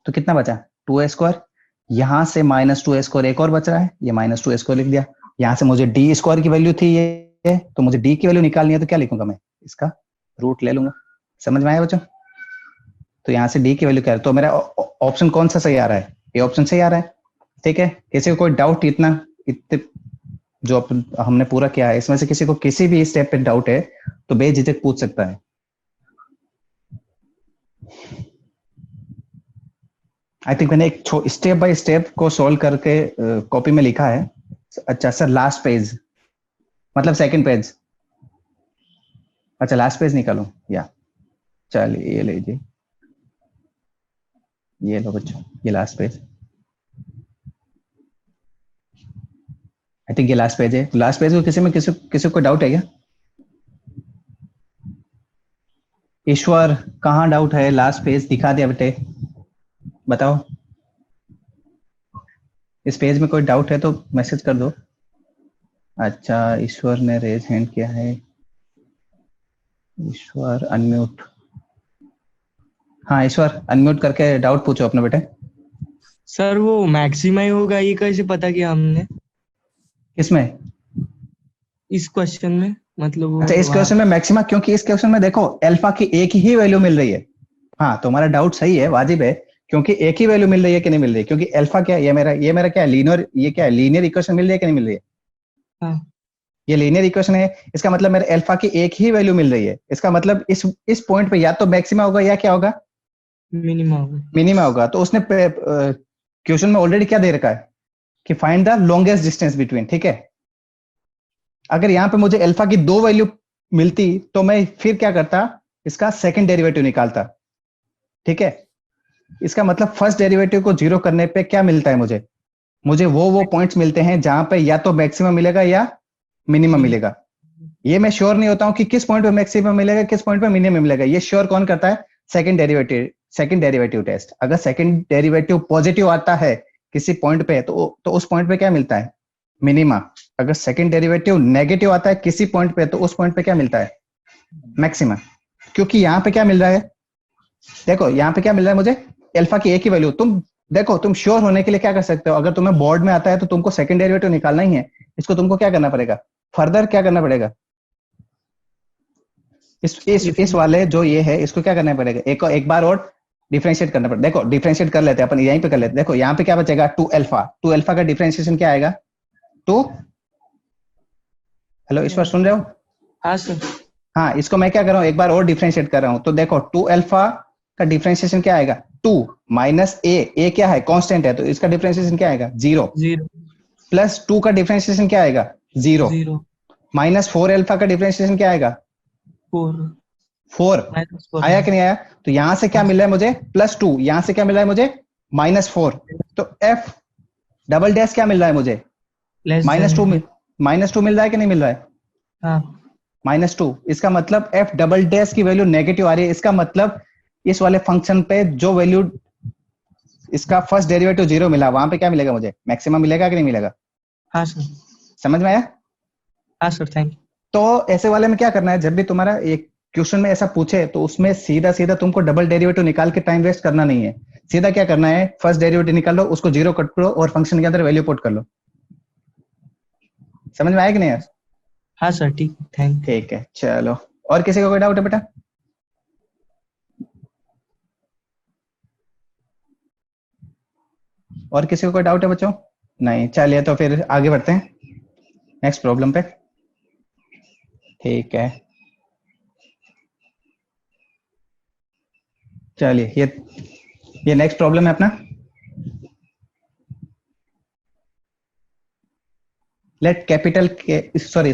तो कितना बचा, 2a स्क्वायर। यहाँ से माइनस 2a स्क्वायर एक और बच रहा है, ये माइनस 2a स्क्वायर लिख दिया। यहाँ से मुझे d स्क्वायर की वैल्यू थी ये, तो मुझे d की वैल्यू निकालनी है, तो क्या लिखूंगा मैं, इसका रूट ले लूंगा। समझ में आया बच्चों? तो यहाँ से d की वैल्यू क्या है, तो मेरा ऑप्शन कौन सा सही आ रहा है, ये ऑप्शन सही आ रहा है। ठीक है, किसी को कोई डाउट इतने जो हमने पूरा किया है इसमें से किसी को किसी भी स्टेप पे डाउट है तो बेझिझक पूछ सकता है। आई थिंक मैंने एक स्टेप बाय स्टेप को सोल्व करके कॉपी में लिखा है। अच्छा सर, लास्ट पेज मतलब सेकंड पेज, अच्छा लास्ट पेज निकालूं या, चलिए ये लीजिए, ये लो बच्चों, ये लास्ट पेज, आई थिंक ये लास्ट पेज है। लास्ट पेज को किसी को डाउट है क्या? ईश्वर कहाँ डाउट है, लास्ट पेज दिखा दिया बेटे, बताओ। इस पेज में कोई डाउट है तो मैसेज कर दो। अच्छा ईश्वर ने रेज हैंड किया है, ईश्वर अनम्यूट, हाँ ईश्वर अनम्यूट करके डाउट पूछो अपने बेटे। सर वो मैक्सिमा ही होगा, ये कैसे पता किया हमने किसमें, इस क्वेश्चन में, मतलब वो अच्छा इस क्वेश्चन में मैक्सिमा, क्योंकि इस क्वेश्चन में देखो अल्फा की एक ही वैल्यू मिल रही है। हाँ तुम्हारा डाउट सही है, वाजिब है, क्योंकि एक ही वैल्यू मिल रही है कि नहीं मिल रही है, क्योंकि अल्फा क्या है, ये मेरा क्या है, लीनियर, ये क्या है, लीनियर इक्वेशन मिल रही है कि नहीं मिल रही है। हाँ। ये लीनियर इक्वेशन है, इसका मतलब मेरे अल्फा की एक ही वैल्यू मिल रही है, इसका मतलब इस पॉइंट पे या तो मैक्सिमा होगा या क्या होगा, मिनिमा होगा। मिनिमा होगा। तो उसने क्वेश्चन में ऑलरेडी क्या दे रखा है कि find the longest distance between, ठीक है। अगर यहाँ पे मुझे अल्फा की 2 वैल्यू मिलती तो मैं फिर क्या करता, इसका सेकंड डेरिवेटिव निकालता, ठीक है। इसका मतलब फर्स्ट डेरिवेटिव को 0 करने पे क्या मिलता है मुझे वो पॉइंट्स मिलते हैं जहां पे या तो मैक्सिमम मिलेगा या मिनिमम मिलेगा। ये मैं श्योर नहीं होता हूं कि किस पॉइंट पे मैक्सिमम मिलेगा किस पॉइंट पे मिनिमम मिलेगा, ये श्योर कौन करता है, सेकंड डेरिवेटिव टेस्ट। अगर सेकंड डेरिवेटिव पॉजिटिव आता है किसी पॉइंट पे तो उस पॉइंट पे क्या मिलता है, मिनिमा। अगर सेकंड डेरिवेटिव नेगेटिव आता है किसी पॉइंट पे तो उस पॉइंट पे क्या मिलता है, मैक्सिमा। क्योंकि यहाँ पे क्या मिल रहा है, देखो यहाँ पे क्या मिल रहा है मुझे, अल्फा की एक ही वैल्यू। तुम देखो, तुम श्योर होने के लिए क्या कर सकते हो, अगर तुम्हें बोर्ड में आता है तो तुमको सेकंड डेरिवेटिव निकालना ही है, इसको तुमको क्या करना पड़ेगा, फर्दर क्या करना पड़ेगा, इस वाले जो ये है इसको क्या करना पड़ेगा, एक बार और डिफरेंशिएट करना पड़ेगा। देखो डिफरेंशिएट कर लेते हैं अपन, यहीं पे कर लेते हैं। देखो यहाँ पे क्या बचेगा, 2 अल्फा का डिफरेंशिएशन क्या आएगा, 2, हेलो ईश्वर सुन रहे हो? हाँ सर। हाँ इसको मैं क्या कर रहा हूँ, एक बार और डिफरेंशिएट कर रहा हूँ। तो देखो 2 अल्फा का डिफरेंशिएशन क्या आएगा, 2 माइनस ए क्या है, कांस्टेंट है, तो इसका डिफरेंशिएशन क्या आएगा, 0 प्लस 2 का डिफरेंशिएशन क्या आएगा, 0 माइनस 4 अल्फा का डिफरेंशिएशन क्या आएगा, 4 आया कि नहीं आया। तो यहां से क्या मिल रहा है मुझे, +2, यहां से क्या मिल रहा है मुझे, -4। तो एफ डबल डैश क्या मिल रहा है मुझे, -2 मिल रहा है कि नहीं मिल रहा है, हाँ। -2। इसका मतलब एफ डबल डैश की वैल्यू नेगेटिव आ रही है, इसका मतलब इस वाले फंक्शन पे जो वैल्यू इसका फर्स्ट डेरिवेटिव 0 मिला वहां पे क्या मिलेगा मुझे, मैक्सिमम मिलेगा कि नहीं मिलेगा। हाँ सर। समझ में आया? हाँ सर, थैंक यू। तो ऐसे वाले में क्या करना है, जब भी तुम्हारा एक क्वेश्चन में ऐसा पूछे तो उसमें सीधा तुमको डबल डेरिवेटिव निकाल के टाइम वेस्ट करना नहीं है। सीधा क्या करना है, फर्स्ट डेरिवेटिव निकाल लो, उसको 0 कट करो और फंक्शन के अंदर वैल्यू पुट कर लो। समझ में आया कि नहीं यार? हाँ सर, ठीक है चलो। और किसी को कोई डाउट है बेटा? और किसी को कोई डाउट है बच्चों? नहीं, चलिए तो फिर आगे बढ़ते हैं नेक्स्ट प्रॉब्लम पे। ठीक है, चलिए ये नेक्स्ट प्रॉब्लम है अपना। Let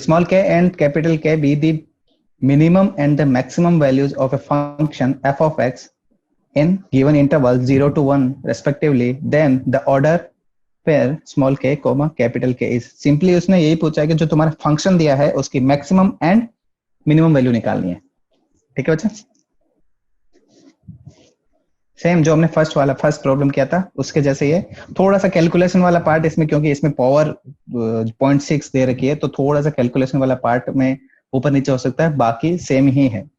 small k and capital K be the minimum and the maximum values of a function f of x in given interval 0 to 1 respectively. Then the order pair small k, capital K is. Simply उसने यही पूछा है कि जो तुम्हारा फंक्शन दिया है उसकी मैक्सिमम एंड मिनिमम वैल्यू निकालनी है। ठीक है बच्चा? सेम जो हमने फर्स्ट प्रॉब्लम किया था उसके जैसे ही है। थोड़ा सा कैलकुलेशन वाला पार्ट इसमें, क्योंकि इसमें पावर 0.6 दे रखी है, तो थोड़ा सा कैलकुलेशन वाला पार्ट में ऊपर नीचे हो सकता है, बाकी सेम ही है।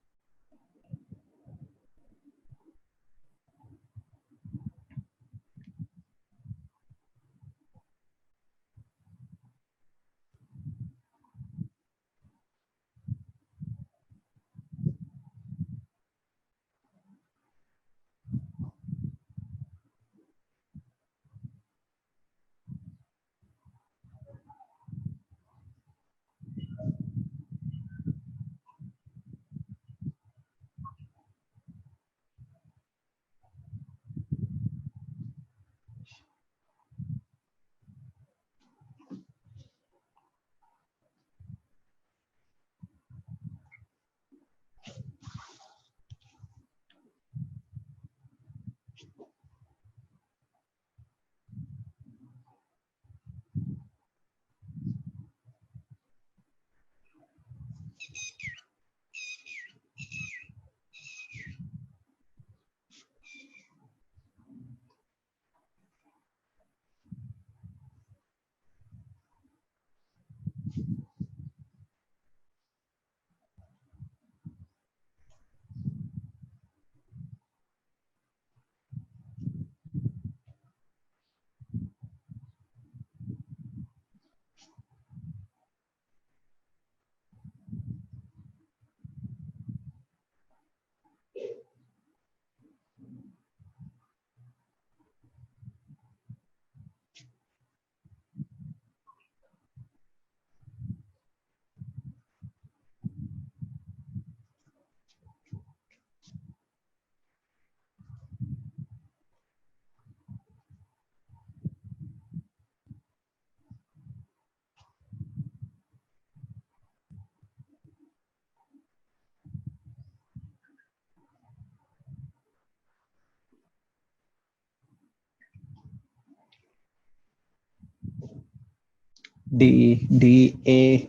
डी डी ए,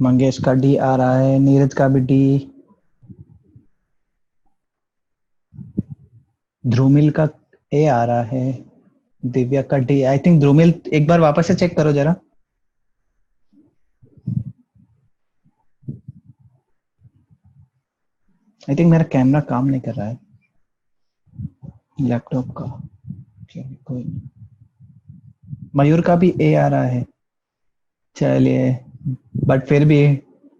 मंगेश का डी आ रहा है, नीरज का भी डी, ध्रुमिल का ए आ रहा है, दिव्या का डी। आई थिंक ध्रुमिल एक बार वापस से चेक करो जरा। आई थिंक मेरा कैमरा काम नहीं कर रहा है लैपटॉप का। चलिए कोई नहीं। मयूर का भी ए आ रहा है, चलिए, बट फिर भी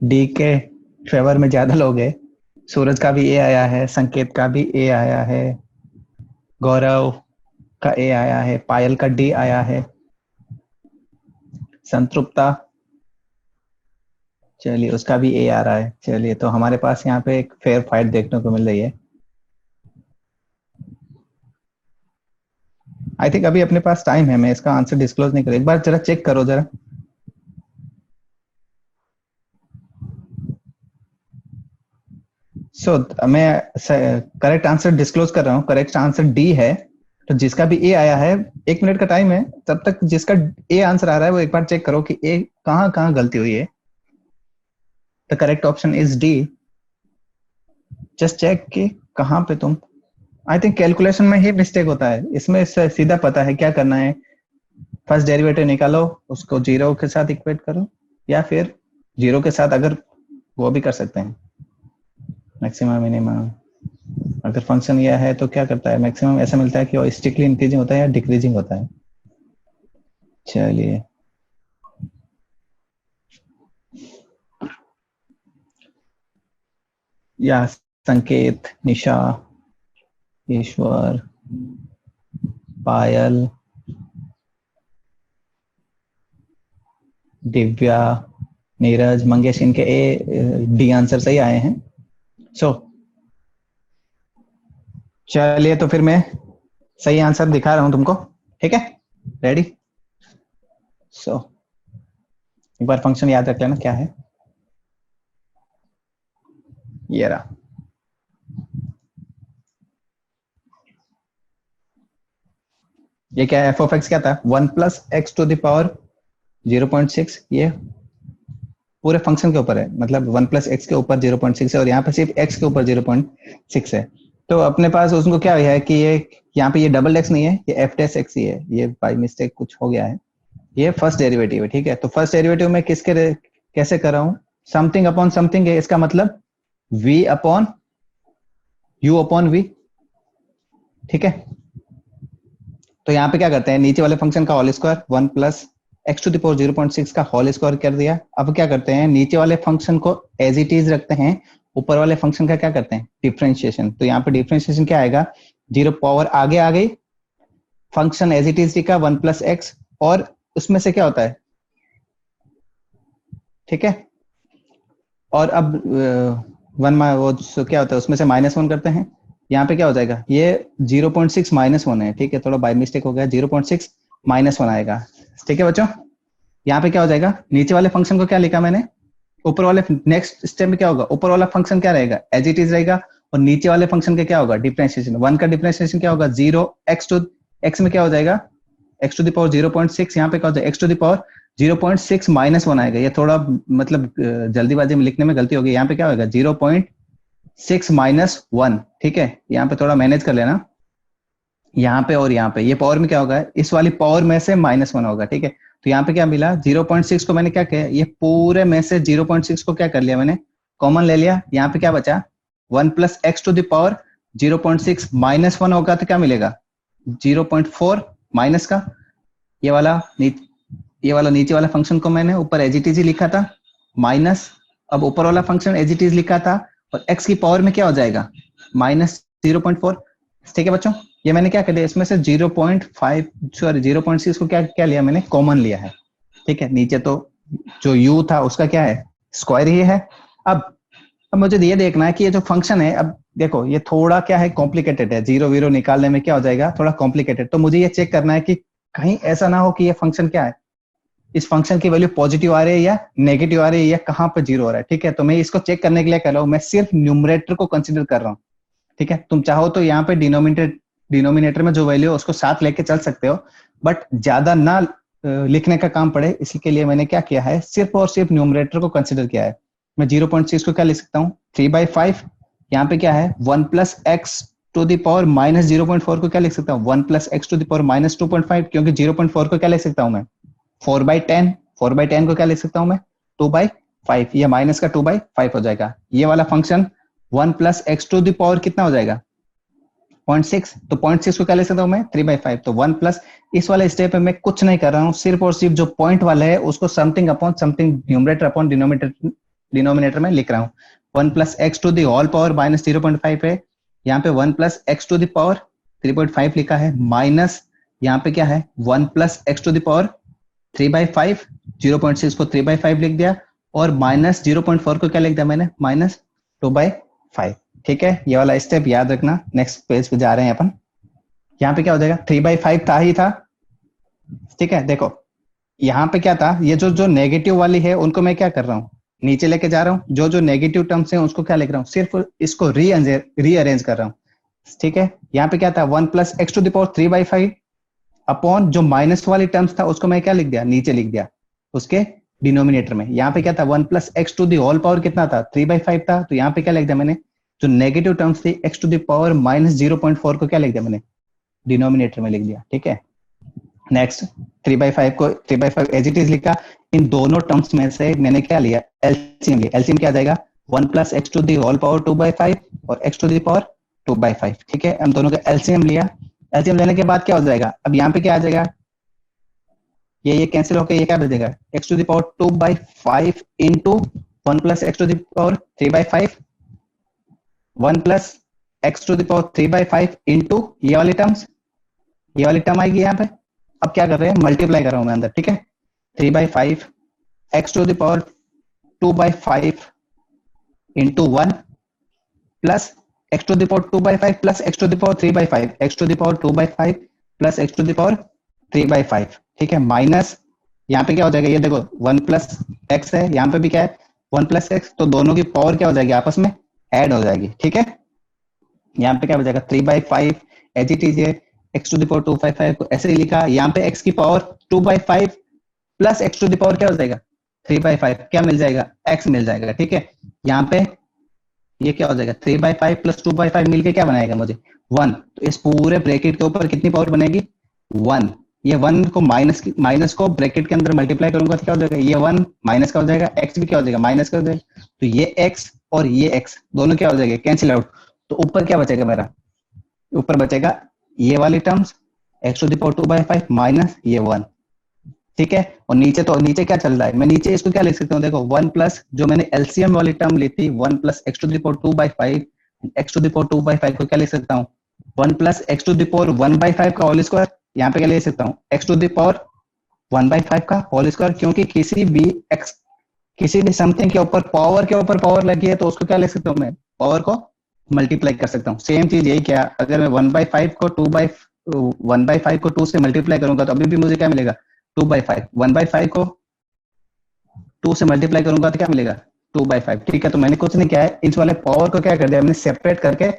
डी के फेवर में ज्यादा लोग हैं। सूरज का भी ए आया है, संकेत का भी ए आया है, गौरव का ए आया है, पायल का डी आया है, संतृप्ता, चलिए उसका भी ए आ रहा है। चलिए तो हमारे पास यहाँ पे एक फेयर फाइट देखने को मिल रही है। आई थिंक अभी अपने पास टाइम है, मैं इसका आंसर डिस्क्लोज नहीं कर, एक बार जरा चेक करो जरा। मैं करेक्ट आंसर डिस्क्लोज कर रहा हूँ, करेक्ट आंसर डी है। तो जिसका भी ए आया है, 1 मिनट का टाइम है, तब तक जिसका ए आंसर आ रहा है वो एक बार चेक करो कि ए कहाँ कहाँ गलती हुई है। The correct option is D. Just check कि कहाँ पे तुम, आई थिंक कैलकुलेशन में ही मिस्टेक होता है, इसमें सीधा पता है क्या करना है। फर्स्ट डेरिवेटिव निकालो, उसको 0 के साथ इक्वेट करो, या फिर 0 के साथ अगर वो भी कर सकते हैं। मैक्सिमम मिनिमम, अगर फंक्शन यह है तो क्या करता है, मैक्सिमम ऐसा मिलता है कि वो स्ट्रिक्टली इंक्रीजिंग होता है या डिक्रीजिंग होता है। चलिए या संकेत, निशा, ईश्वर, पायल, दिव्या, नीरज, मंगेश, इनके ए डी आंसर सही आए हैं। सो चलिए तो फिर मैं सही आंसर दिखा रहा हूं तुमको, ठीक है? रेडी? सो एक बार फंक्शन याद रख लेना क्या है। ये रहा, ये क्या है, एफ ऑफ एक्स क्या था, 1 + x⁴ 0.6, ये पूरे फंक्शन के ऊपर है, मतलब 1 प्लस एक्स के ऊपर 0.6 है और यहाँ पे सिर्फ एक्स के ऊपर 0.6 है। तो अपने पास उसको क्या है कि ये यहाँ पे ये डबल एक्स नहीं है, ये एफ डैश एक्स ही है, ये बाय मिस्टेक कुछ हो गया है। ये फर्स्ट डेरिवेटिव है, ठीक है। तो फर्स्ट डेरिवेटिव में कैसे कर रहा हूँ, समथिंग अपॉन समथिंग है, इसका मतलब v upon u upon v, ठीक है। तो यहाँ पे क्या करते हैं, नीचे वाले फंक्शन का whole square 1 plus x to the power 0.6 का होल स्क्वायर कर दिया। अब क्या करते हैं, नीचे वाले फंक्शन को एज इट इज रखते हैं, ऊपर वाले फंक्शन का क्या करते हैं, डिफरेंशिएशन। तो यहाँ पे डिफरेंशिएशन क्या आएगा, 0 पावर आगे आ गई, फंक्शन एज इट इज लिखा 1 प्लस एक्स, और उसमें से क्या होता है, ठीक है। और अब वो क्या होता है, उसमें से -1 करते हैं, यहाँ पे क्या हो जाएगा, ये 0.6 -1 है, ठीक है, थोड़ा बाय मिस्टेक हो गया, 0.6 -1 आएगा, ठीक है बच्चों। यहाँ पे क्या हो जाएगा, नीचे वाले फंक्शन को क्या लिखा मैंने, ऊपर वाले, नेक्स्ट स्टेप में क्या होगा, ऊपर वाला फंक्शन क्या रहेगा, एज इट इज रहेगा, और नीचे वाले फंक्शन के क्या होगा, डिफरेंशिएशन। 1 का डिफरेंशिएशन क्या होगा, 0 x में क्या हो जाएगा, x टू द पावर 0.6, यहाँ पे क्या हो जाएगा, x टू द पावर 0.6 -1 आएगा। ये थोड़ा मतलब जल्दीबाजी में लिखने में गलती होगी, यहाँ पे क्या होगा 0.6 -1, ठीक है। यहाँ पे थोड़ा मैनेज कर लेना, यहाँ पे और यहाँ पे, ये पावर में क्या होगा, इस वाली पावर में से -1 होगा, ठीक है। तो यहाँ पे क्या मिला, 0.6 को मैंने क्या किया, ये पूरे में से 0.6 को क्या कर लिया मैंने, कॉमन ले लिया। यहाँ पे क्या बचा, 1 plus x to the power 0.6 -1 होगा तो क्या मिलेगा, 0.4 माइनस का ये वाला नीचे वाला फंक्शन को मैंने ऊपर एज इट इज लिखा था माइनस, अब ऊपर वाला फंक्शन एज इट इज लिखा था, और x की पावर में क्या हो जाएगा, -0.4, ठीक है बच्चों। ये मैंने क्या कर दिया, इसमें से 0.6 को क्या लिया मैंने, कॉमन लिया है, ठीक है। नीचे तो जो u था उसका क्या है, स्क्वायर ही है। अब मुझे ये देखना है कि ये जो फंक्शन है, अब देखो ये थोड़ा क्या है, कॉम्प्लिकेटेड है, 0 0 निकालने में क्या हो जाएगा, थोड़ा कॉम्प्लिकेटेड। तो मुझे ये चेक करना है कि कहीं ऐसा ना हो कि ये फंक्शन क्या है, इस फंक्शन की वैल्यू पॉजिटिव आ रही है या नेगेटिव आ रही है, या कहाँ पे 0 हो रहा है, ठीक है। तो मैं इसको चेक करने के लिए कर रहा हूँ, मैं सिर्फ न्यूमरेटर को कंसिडर कर रहा हूँ, ठीक है। तुम चाहो तो यहाँ पे डिनोमिनेटर में जो वैल्यू है उसको साथ लेके चल सकते हो, बट ज्यादा ना लिखने का काम पड़े, इसी के लिए मैंने क्या किया है, सिर्फ और सिर्फ न्यूमरेटर को कंसिडर किया है। मैं 0.6 को क्या लिख सकता हूँ, 3/5, यहाँ पे क्या है 1 plus x to the power -0.4 को क्या लिख सकता हूँ, 1 plus x to the power -2.5, क्योंकि 0.4 को क्या लिख सकता हूँ मैं, 4/10 को क्या लिख सकता हूँ मैं, 2/5, ये माइनस का 2/5 हो जाएगा। ये वाला function 1 plus x to the power कितना हो जाएगा, 0.6, तो 0.6 को क्या ले सकता हूँ मैं, 3/5। तो 1 प्लस, इस वाले स्टेप में मैं कुछ नहीं कर रहा हूँ, सिर्फ और सिर्फ जो पॉइंट वाला है उसको something upon something, numerator upon denominator में लिख रहा हूँ। 1 plus x to the whole power -0.5 है, यहाँ पे 1 plus x to the power 3.5 लिखा है, माइनस यहाँ पे क्या है 1 plus x to the power 3/5, 0.6 को 3/5 लिख दिया, और -0.4 को क्या लिख दिया मैंने, -2/5, ठीक है। ये वाला स्टेप याद रखना। नेक्स्ट पेज पे जा रहे हैं अपन, यहाँ पे क्या हो जाएगा, 3/5 था ही था, ठीक है। देखो यहाँ पे क्या था, ये जो नेगेटिव वाली है उनको मैं क्या कर रहा हूँ, नीचे लेके जा रहा हूँ, जो नेगेटिव टर्म्स हैं उसको क्या लिख रहा हूँ, सिर्फ इसको रीअरेंज कर रहा हूँ, ठीक है। यहाँ पे क्या था, 1 plus x to the power 3/5 upon जो माइनस वाली टर्म्स था उसको मैं क्या लिख दिया, नीचे लिख दिया उसके डिनोमिनेटर में। यहाँ पे क्या था, 1 plus x to the whole power कितना था, 3/5 था, तो यहाँ पे क्या लिख दिया मैंने, जो नेगेटिव टर्म्स थी एक्स टू द पावर -0.4 को क्या लिख दिया मैंने, डिनोमिनेटर में लिख दिया, ठीक है। नेक्स्ट 3/5 को 3/5 एज इट इज लिखा, इन दोनों टर्म्स में से मैंने क्या लिया, एलसीएम लिया। एलसीएम क्या आ जाएगा, 1 plus x to the whole power 2/5 और एक्स टू द पावर 2/5, ठीक है। हम दोनों का एलसीएम लिया, एलसीएम लेने के बाद क्या हो जाएगा, अब यहाँ पे क्या आ जाएगा, ये कैंसिल होकर ये क्या बचेगा, x to the power 2/5 into 1 plus x to the power 3/5, 1 plus x to the power 3/5 into ये वाली टर्म आएगी यहाँ पे। अब क्या कर रहे हैं, मल्टीप्लाई कर रहा हूं मैं अंदर, ठीक है। 3/5 x to the power 2/5 into 1 plus x to the power 2/5 plus x to the power 3/5, x to the power 2/5 plus x to the power 3/5, ठीक है। माइनस यहाँ पे क्या हो जाएगा, ये देखो 1 प्लस एक्स है, यहाँ पे भी क्या है 1 प्लस एक्स, तो दोनों की पावर क्या हो जाएगी, आपस में ऐड हो जाएगी, ठीक है। यहाँ पे क्या हो जाएगा 3/5 एज इट इज है, एक्स टू द पावर 2/5 को ऐसे ही लिखा, यहाँ पे एक्स की power 2/5 plus x to the power क्या हो जाएगा 3/5 क्या मिल जाएगा, x मिल जाएगा। ठीक है, यहाँ पे ये क्या हो जाएगा, 3/5 प्लस 2/5 मिलके क्या बनाएगा मुझे 1। तो इस पूरे ब्रैकेट के ऊपर कितनी पावर बनेगी 1। ये 1 को माइनस को ब्रैकेट के अंदर मल्टीप्लाई करूंगा तो क्या हो जाएगा, ये 1 माइनस का हो जाएगा, x भी क्या हो जाएगा माइनस का हो जाएगा। तो ये x और ये x दोनों क्या हो जाएंगे, कैंसिल आउट। तो ऊपर क्या बचेगा मेरा, ऊपर बचेगा ये वाली टर्म्स x⁵ माइनस ये 1। ठीक है, और नीचे तो नीचे क्या चल रहा है, मैं नीचे इसको क्या लिख सकता हूँ, देखो 1 प्लस जो मैंने एलसीएम वाली टर्म ली थी 1 प्लस x⁵2/5, x⁵2/5 को क्या लिख सकता हूँ 1 प्लस x⁵1/5 का होल स्क्वायर। यहाँ पे क्या लिख सकता हूँ x⁵1/5 का होल स्क्वायर, क्योंकि किसी भी समथिंग के ऊपर पावर लगी है तो उसको क्या लिख सकता हूँ मैं, पावर को मल्टीप्लाई कर सकता हूँ। सेम चीज यही क्या, अगर मैं 1/5 को 1/5 को 2 से मल्टीप्लाई करूंगा तो अभी भी मुझे क्या मिलेगा 2/5। 1/5 को 2 से मल्टीप्लाई करूंगा तो क्या मिलेगा 2/5। ठीक है, तो मैंने कुछ नहीं किया है, इस वाले पावर को क्या कर दिया मैंने, सेपरेट करके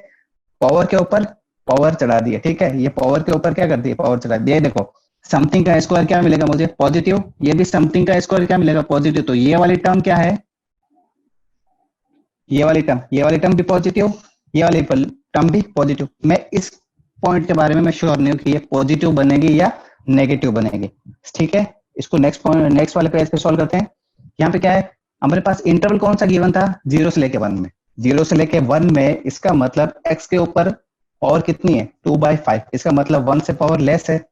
पावर के ऊपर पावर चढ़ा दिया। ठीक है, ये पावर के ऊपर क्या कर दिया, पावर चढ़ा दिया। देखो समथिंग का स्क्वायर क्या मिलेगा मुझे पॉजिटिव, ये भी समथिंग का स्क्वायर क्या मिलेगा पॉजिटिव। तो ये वाली टर्म क्या है, ये वाली टर्म भी पॉजिटिव, ये वाली टर्म भी पॉजिटिव। मैं इस पॉइंट के बारे में मैं श्योर नहीं हूँ कि ये पॉजिटिव बनेगी या नेगेटिव बनेगी। ठीक है, इसको नेक्स्ट वाले पेज पे सॉल्व करते हैं। यहाँ पे क्या है, हमारे पास इंटरवल कौन सा गिवन था 0 से लेके 1 में, 0 से लेके 1 में इसका मतलब x के ऊपर पावर कितनी है 2/5, इसका मतलब 1 से पावर लेस है।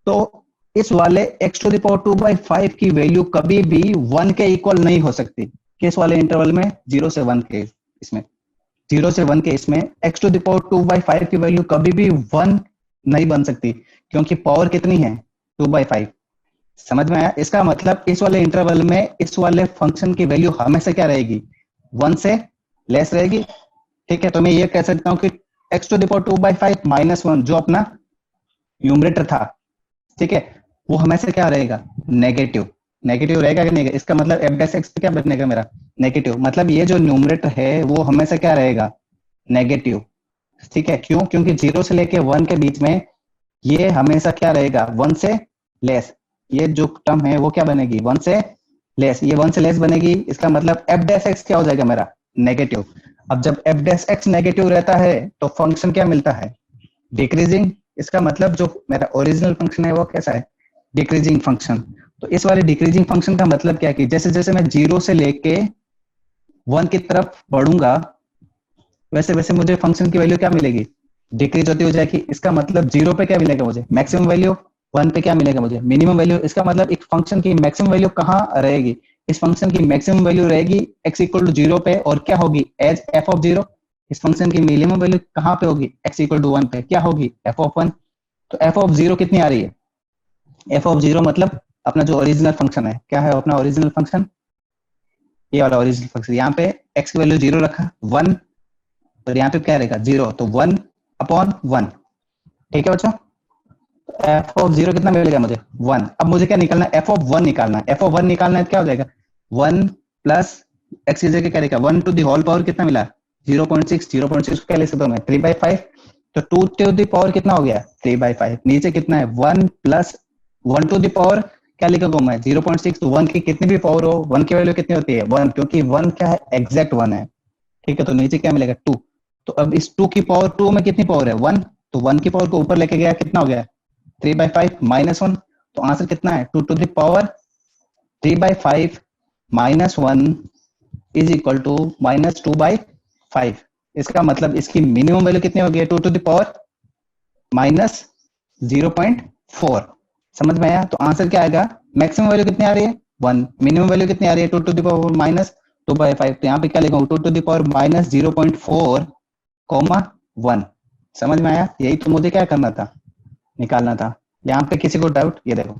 तो इस वाले x⁵2/5 की वैल्यू कभी भी 1 के इक्वल नहीं हो सकती। किस वाले इंटरवल में, 0 से 1 के इसमें, 0 से 1 के इसमें x⁵2/5 की वैल्यू कभी भी 1 नहीं बन सकती, क्योंकि पावर कितनी है 2/5। समझ में आया, इसका मतलब इस वाले इंटरवल में इस वाले फंक्शन की वैल्यू हमेशा क्या रहेगी 1 से लेस रहेगी। ठीक है, तो मैं ये कह सकता हूँ कि x⁵2/5 माइनस 1 जो अपना न्यूमरेटर था, ठीक है, वो हमेशा क्या रहेगा नेगेटिव रहेगा कि नहीं। इसका मतलब f'(x) क्या बनेगा मेरा नेगेटिव, मतलब ये जो न्यूमरेटर है वो हमेशा क्या रहेगा नेगेटिव। ठीक है, क्यों, क्योंकि 0 से लेके 1 के बीच में ये हमेशा क्या रहेगा 1 से लेस। ये जो टर्म है वो क्या बनेगी 1 से लेस, ये 1 से लेस बनेगी, इसका मतलब f'(x) क्या हो जाएगा मेरा नेगेटिव। अब जब f'(x) नेगेटिव रहता है तो फंक्शन क्या मिलता है डिक्रीजिंग। इसका मतलब जो मेरा ओरिजिनल फंक्शन है वो कैसा है डिक्रीजिंग फंक्शन। तो इस वाले डिक्रीजिंग फंक्शन का मतलब क्या है कि जैसे जैसे मैं 0 से लेके 1 की तरफ बढ़ूंगा वैसे वैसे मुझे फंक्शन की वैल्यू क्या मिलेगी डिक्रीज होती हो जाएगी। इसका मतलब 0 पे क्या मिलेगा मुझे मैक्सिमम वैल्यू, 1 पे क्या मिलेगा मुझे मिनिमम वैल्यू। इसका मतलब एक फंक्शन की मैक्सिमम वैल्यू कहाँ रहेगी, इस फंक्शन की मैक्सिमम वैल्यू रहेगी x=0 पे, और क्या होगी एज f(0). इस फंक्शन की मिनिमम वैल्यू कहाँ पे होगी x=1 पे, क्या होगी f(1). तो f(0) कितनी आ रही है f(0) मतलब अपना जो ओरिजिनल फंक्शन है, क्या है अपना ओरिजिनल फंक्शन, ये वाला ओरिजिनल फंक्शन। यहाँ पे x की वैल्यू 0 रखा 1, और यहाँ पे क्या रहेगा 0, तो 1/1। ठीक है बच्चों, f(0) कितना मिलेगा मुझे 1। अब मुझे क्या निकालना है f(1) निकालना है। f(1) निकालना है क्या हो जाएगा 1 प्लस x की जगह क्या रहेगा 1 टू द होल पावर कितना मिला 0.6, 0.6 क्या लिख सकता हूँ मैं 3/5। तो 2 टू द पावर कितना हो गया 3/5, नीचे कितना है 1 प्लस 1 टू द पावर क्या लिखोगे मैं 0.6। तो 1 की कितनी भी पावर हो 1 की वैल्यू कितनी होती है 1, क्योंकि 1 क्या है एग्जैक्ट 1 है। ठीक है, तो नीचे क्या मिलेगा 2। तो अब इस 2 की पावर 2 में कितनी पावर है 1, तो 1 की पावर को ऊपर लेके गया कितना हो गया 3/5 माइनस 1। तो आंसर कितना है 2 to the power 3/5 minus 1 is equal to -2/5। इसका मतलब इसकी मिनिमम वैल्यू कितनी होगी 2 टू द पावर -0.4। समझ में आया, तो आंसर क्या आएगा मैक्सिमम वैल्यू कितनी आ रही है 1, मिनिमम वैल्यू कितनी आ रही है 2 टू द पावर -2/5। तो यहाँ पे क्या लिखूंगा 2 टू द पावर -0.4, 1। समझ में आया, यही तो मुझे क्या करना था निकालना था। यहाँ पे किसी को डाउट, ये देखो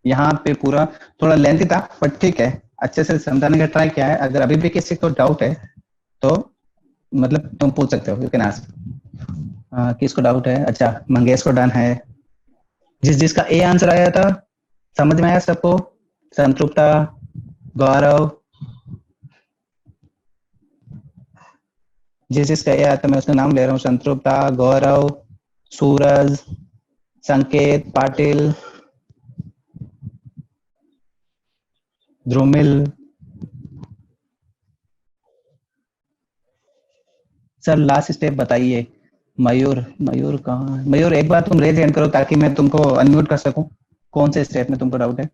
यहाँ पे पूरा थोड़ा लेंथी था बट ठीक है अच्छे से समझाने का ट्राई किया है। अगर अभी भी किसी को डाउट है तो मतलब तुम पूछ सकते हो, यू कैन आस्क। किसको डाउट है, अच्छा मंगेश को डन है। जिसका ए आंसर आया था समझ में आया सबको, संतृप्ता, गौरव, जिसका ए आया था मैं उसका नाम ले रहा हूँ, संतृप्ता, गौरव, सूरज, संकेत, Patil, Dhrumil. Sir last step बताइए। मयूर, मयूर कहाँ है? मयूर एक बार तुम रेज हैंड करो ताकि मैं तुमको अनम्यूट कर सकूं। कौन से स्टेप में तुमको डाउट है?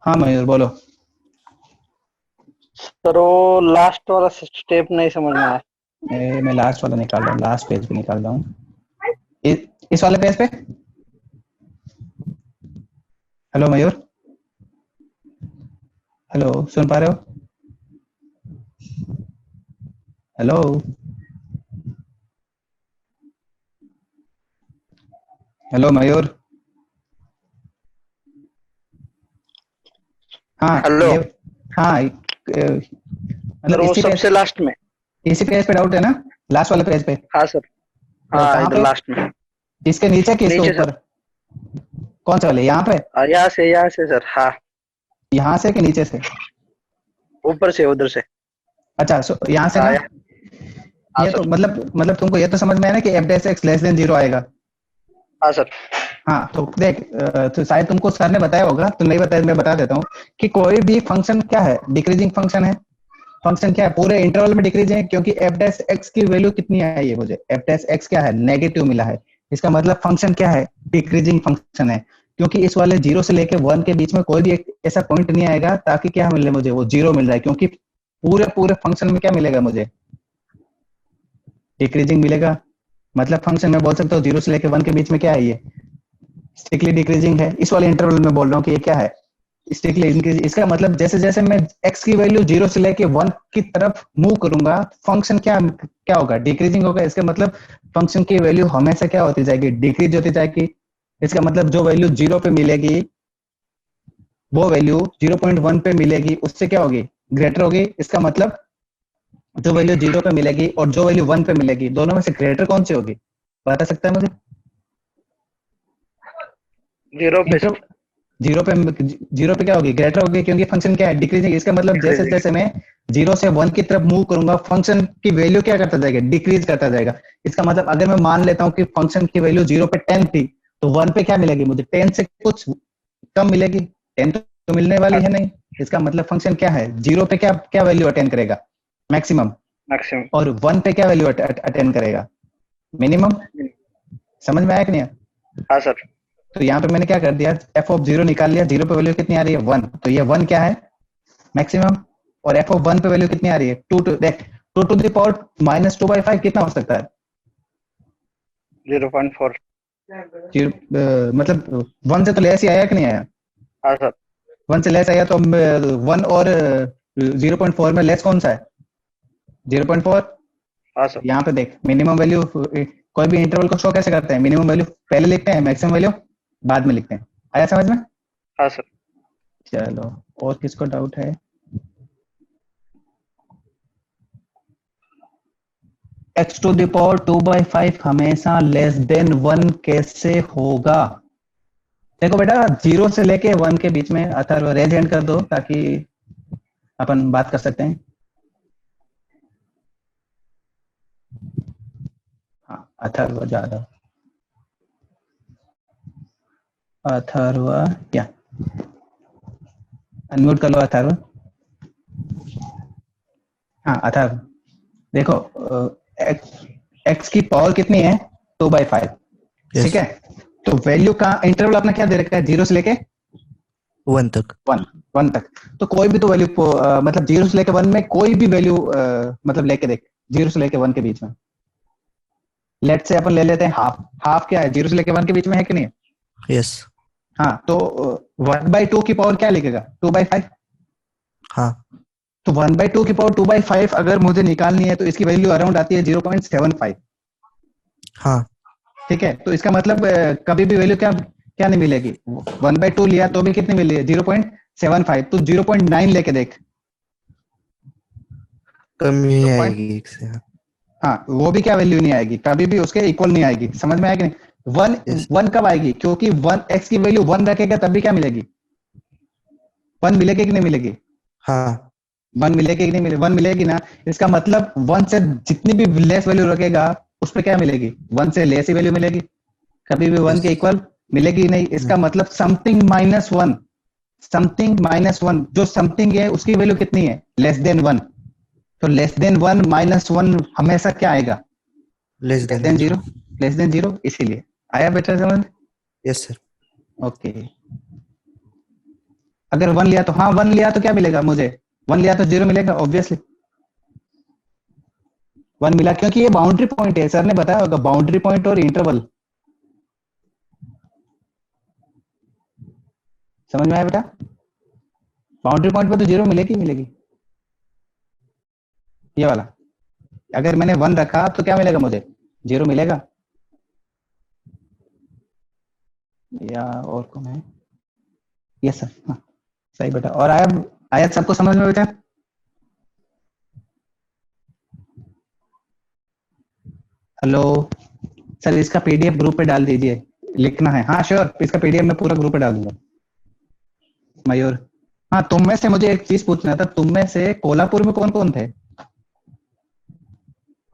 हाँ मयूर बोलो। सर वो लास्ट वाला स्टेप नहीं समझ में आया। मैं लास्ट वाला निकाल रहा हूँ, लास्ट पेज पे निकाल रहा हूँ। इस वाले पेज पे। हेलो मयूर, हेलो, सुन पा रहे हो? हेलो, हेलो मयूर। हाँ हेलो ये, हाँ सर, मतलब वो सबसे लास्ट में। इसी पेज पे डाउट है ना? लास्ट वाले पेज पे? हाँ सर, हाँ कहाँ इधर पे? लास्ट में। इसके नीचे कि इसके नीचे सर। ऊपर? कौन सा वाले, यहाँ पे? यहाँ से सर, हाँ। यहाँ से कि नीचे से? ऊपर से, उधर से। अच्छा यहाँ से हाँ ना? हाँ ये तो सर। मतलब तुमको ये तो समझ में आया ना कि F dash x less than 0 आएगा। हाँ सर। हाँ तो देख, तो शायद तुमको सर ने बताया होगा, तो नहीं बताया, मैं बता देता हूँ कि कोई भी फंक्शन क्या है, डिक्रीजिंग फंक्शन है। फंक्शन क्या है, पूरे इंटरवल में डिक्रीज है, क्योंकि एफ डैश एक्स की वैल्यू कितनी आई है मुझे, एफ डैश एक्स क्या है, नेगेटिव मिला है। इसका मतलब फंक्शन क्या है, डिक्रीजिंग फंक्शन है। क्योंकि इस वाले 0 से लेके 1 के बीच में कोई भी एक ऐसा पॉइंट नहीं आएगा ताकि क्या मिले मुझे, वो 0 मिल रहा है, क्योंकि पूरे पूरे फंक्शन में क्या मिलेगा मुझे, डिक्रीजिंग मिलेगा। मतलब फंक्शन में बोल सकता हूँ 0 से लेके 1 के बीच में क्या है, ये स्ट्रिक्टली डिक्रीजिंग है। इस वाले इंटरवल में बोल रहा हूँ कि ये क्या है, स्ट्रिक्टली इंक्रीज। इसका मतलब जैसे जैसे मैं x की वैल्यू 0 से लेके 1 की तरफ मूव करूंगा, फंक्शन क्या क्या होगा, डिक्रीजिंग होगा। इसका मतलब फंक्शन की वैल्यू हमेशा क्या होती जाएगी, डिक्रीज होती जाएगी। इसका मतलब जो वैल्यू 0 पे मिलेगी, वो वैल्यू 0.1 पे मिलेगी, उससे क्या होगी, ग्रेटर होगी। इसका मतलब जो वैल्यू 0 पे मिलेगी और जो वैल्यू 1 पे मिलेगी, दोनों में से ग्रेटर कौन सी होगी, बता सकता है मुझे? 0 पे इंटर सर। 0 पे क्या होगी, ग्रेटर होगी, क्योंकि फंक्शन क्या है, डिक्रीजिंग। इसका मतलब जैसे डिक्रीजिंग। जैसे मैं 0 से 1 की तरफ मूव करूंगा, फंक्शन की वैल्यू क्या करता जाएगा, डिक्रीज करता जाएगा। इसका मतलब अगर मैं मान लेता हूं कि फंक्शन की वैल्यू 0 पे 10 थी, तो 1 पे क्या मिलेगी मुझे, 10 से कुछ कम मिलेगी। 10 तो मिलने वाली हाँ है नहीं। इसका मतलब फंक्शन क्या है, 0 पे क्या क्या वैल्यू अटेंड करेगा, मैक्सिमम। मैक्सिमम। और 1 पे क्या वैल्यू अटेंड करेगा, मिनिमम। समझ में आया कि नहीं? हाँ सर। तो यहाँ पे मैंने क्या कर दिया, एफ ऑफ 0 निकाल लिया। 0 पे वैल्यू कितनी आ रही है, 1, तो ये 1 क्या है, मैक्सिमम। और एफ ऑफ 1 पे वैल्यू कितनी आ रही है, 2 टू देख, 2 टू द पावर माइनस 2/5 कितना हो सकता है? 0.4। मतलब 1 से तो लेस ही आया कि नहीं आया? हाँ सर। 1 से लेस आया तो 1 और 0.4 में लेस कौन सा है, 0.4। हाँ सर। यहाँ पे देख, मिनिमम वैल्यू, कोई भी इंटरवल को शो कैसे करते हैं, मिनिमम वैल्यू पहले लिखते हैं, मैक्सिमम वैल्यू बाद में लिखते हैं। आया समझ में? हाँ सर। चलो, और किसको डाउट है? x टू द पावर 2/5 हमेशा लेस देन 1 कैसे होगा? देखो बेटा, 0 से लेके 1 के बीच में, अथर्व रेज हैंड कर दो ताकि अपन बात कर सकते हैं। हाँ अथर्व जादव, अथर्व क्या, अनम्यूट कर लो अथर्व। हाँ अथर्व, देखो x की पावर कितनी है, 2/5, ठीक यस, है? तो वैल्यू का इंटरवल अपना क्या दे रखा है, 0 से लेके 1 तक। 1 तक। तो कोई भी तो वैल्यू, मतलब 0 से लेके 1 में कोई भी वैल्यू, मतलब लेके देख, 0 से लेके 1 के बीच में। लेट से अपन ले लेते हैं हाफ। हाफ क्या है, 0 से लेके 1 के बीच में है कि नहीं? यस। हाँ तो 1/2 की पावर क्या लिखेगा, 2/5। हाँ। तो 1/2 की पावर 2/5 अगर मुझे निकालनी है तो इसकी वैल्यू अराउंड आती है 0.75। हाँ। ठीक है, तो इसका मतलब कभी भी वैल्यू क्या क्या नहीं मिलेगी, 1/2 लिया तो भी कितनी मिली है, 0.75। तो 0.9 लेके देख, कमी 0 आएगी एक से। हाँ। हाँ वो भी क्या वैल्यू नहीं आएगी, कभी भी उसके इक्वल नहीं आएगी। समझ में आएगी नहीं? One yes. वन कब आएगी, क्योंकि 1 x की वैल्यू 1 रखेगा तब भी क्या मिलेगी, 1 मिलेगी कि नहीं मिलेगी? हाँ। वन मिलेगी कि नहीं मिलेगी? वन मिलेगी ना, इसका मतलब वन से जितनी भी लेस वैल्यू रखेगा उस पे क्या मिलेगी? वन से लेस ही वैल्यू मिलेगी, कभी भी वन के इक्वल मिलेगी ही नहीं। इसका मतलब something minus one, something minus one, जो समथिंग है उसकी वैल्यू कितनी है? Less than one. तो less than one minus one हमेशा क्या आएगा? Less less than than zero, less than zero. इसीलिए आया बेटा समझ? Yes sir. ओके। अगर वन लिया तो, हाँ वन लिया तो क्या मिलेगा मुझे? वन लिया तो जीरो मिलेगा ऑब्वियसली। वन मिला क्योंकि ये बाउंड्री पॉइंट है, सर ने बताया होगा बाउंड्री पॉइंट और इंटरवल। समझ में आया बेटा? बाउंड्री पॉइंट पे तो जीरो मिलेगी मिलेगी, ये वाला। अगर मैंने वन रखा तो क्या मिलेगा मुझे? जीरो मिलेगा। या और कौन है? यस सर, हाँ सही बेटा। और आया, आया सबको समझ में बेटा? हेलो सर, इसका पीडीएफ ग्रुप पे डाल दीजिए, लिखना है। हाँ श्योर, इसका पीडीएफ मैं पूरा ग्रुप पे डाल दूंगा। मयूर, हाँ तुम में से मुझे एक चीज पूछना था, तुम में से कोल्हापुर में कौन कौन थे?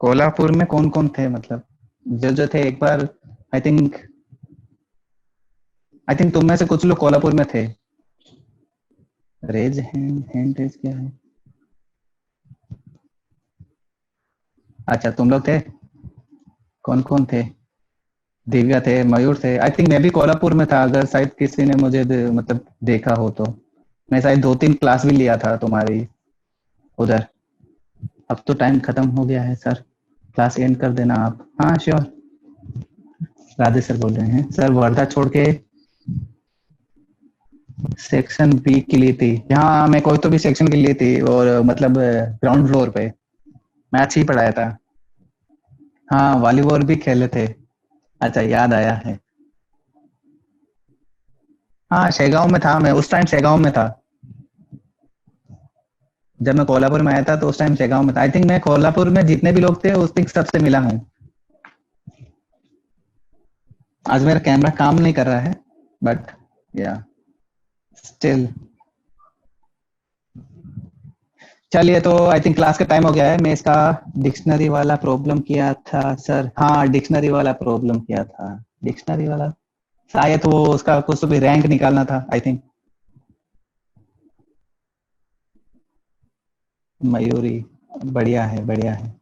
कोल्हापुर में कौन कौन थे, मतलब जो जो थे एक बार। आई थिंक तुम में से कुछ लोग कोल्हापुर में थे। रेज हैंड, हैंड रेज क्या है? अच्छा तुम लोग थे, कौन कौन थे? दिव्या थे, मयूर थे। आई थिंक मैं भी कोल्हापुर में था, अगर शायद किसी ने मुझे मतलब देखा हो तो। मैं शायद 2-3 क्लास भी लिया था तुम्हारी उधर। अब तो टाइम खत्म हो गया है सर, क्लास एंड कर देना आप। हाँ श्योर। राधे सर बोल रहे हैं। सर वर्धा छोड़ के सेक्शन बी के लिए थी। हाँ मैं कोई तो भी सेक्शन के लिए थी, और मतलब ग्राउंड फ्लोर पे मैच ही पढ़ाया था। हाँ वॉलीबॉल भी खेले थे। अच्छा याद आया है। हाँ शेगांव में था मैं, उस टाइम शेगांव में था। जब मैं कोल्हापुर में आया था तो उस टाइम शेगांव में था। आई थिंक मैं कोल्हापुर में जितने भी लोग थे उस दिन सबसे मिला हूँ। आज मेरा कैमरा काम नहीं कर रहा है, बट या स्टिल। चलिए तो आई थिंक क्लास का टाइम हो गया है। मैं इसका डिक्शनरी वाला प्रॉब्लम किया था सर। हाँ डिक्शनरी वाला प्रॉब्लम किया था, डिक्शनरी वाला शायद वो उसका कुछ तो भी रैंक निकालना था आई थिंक। मयूरी, बढ़िया है बढ़िया है।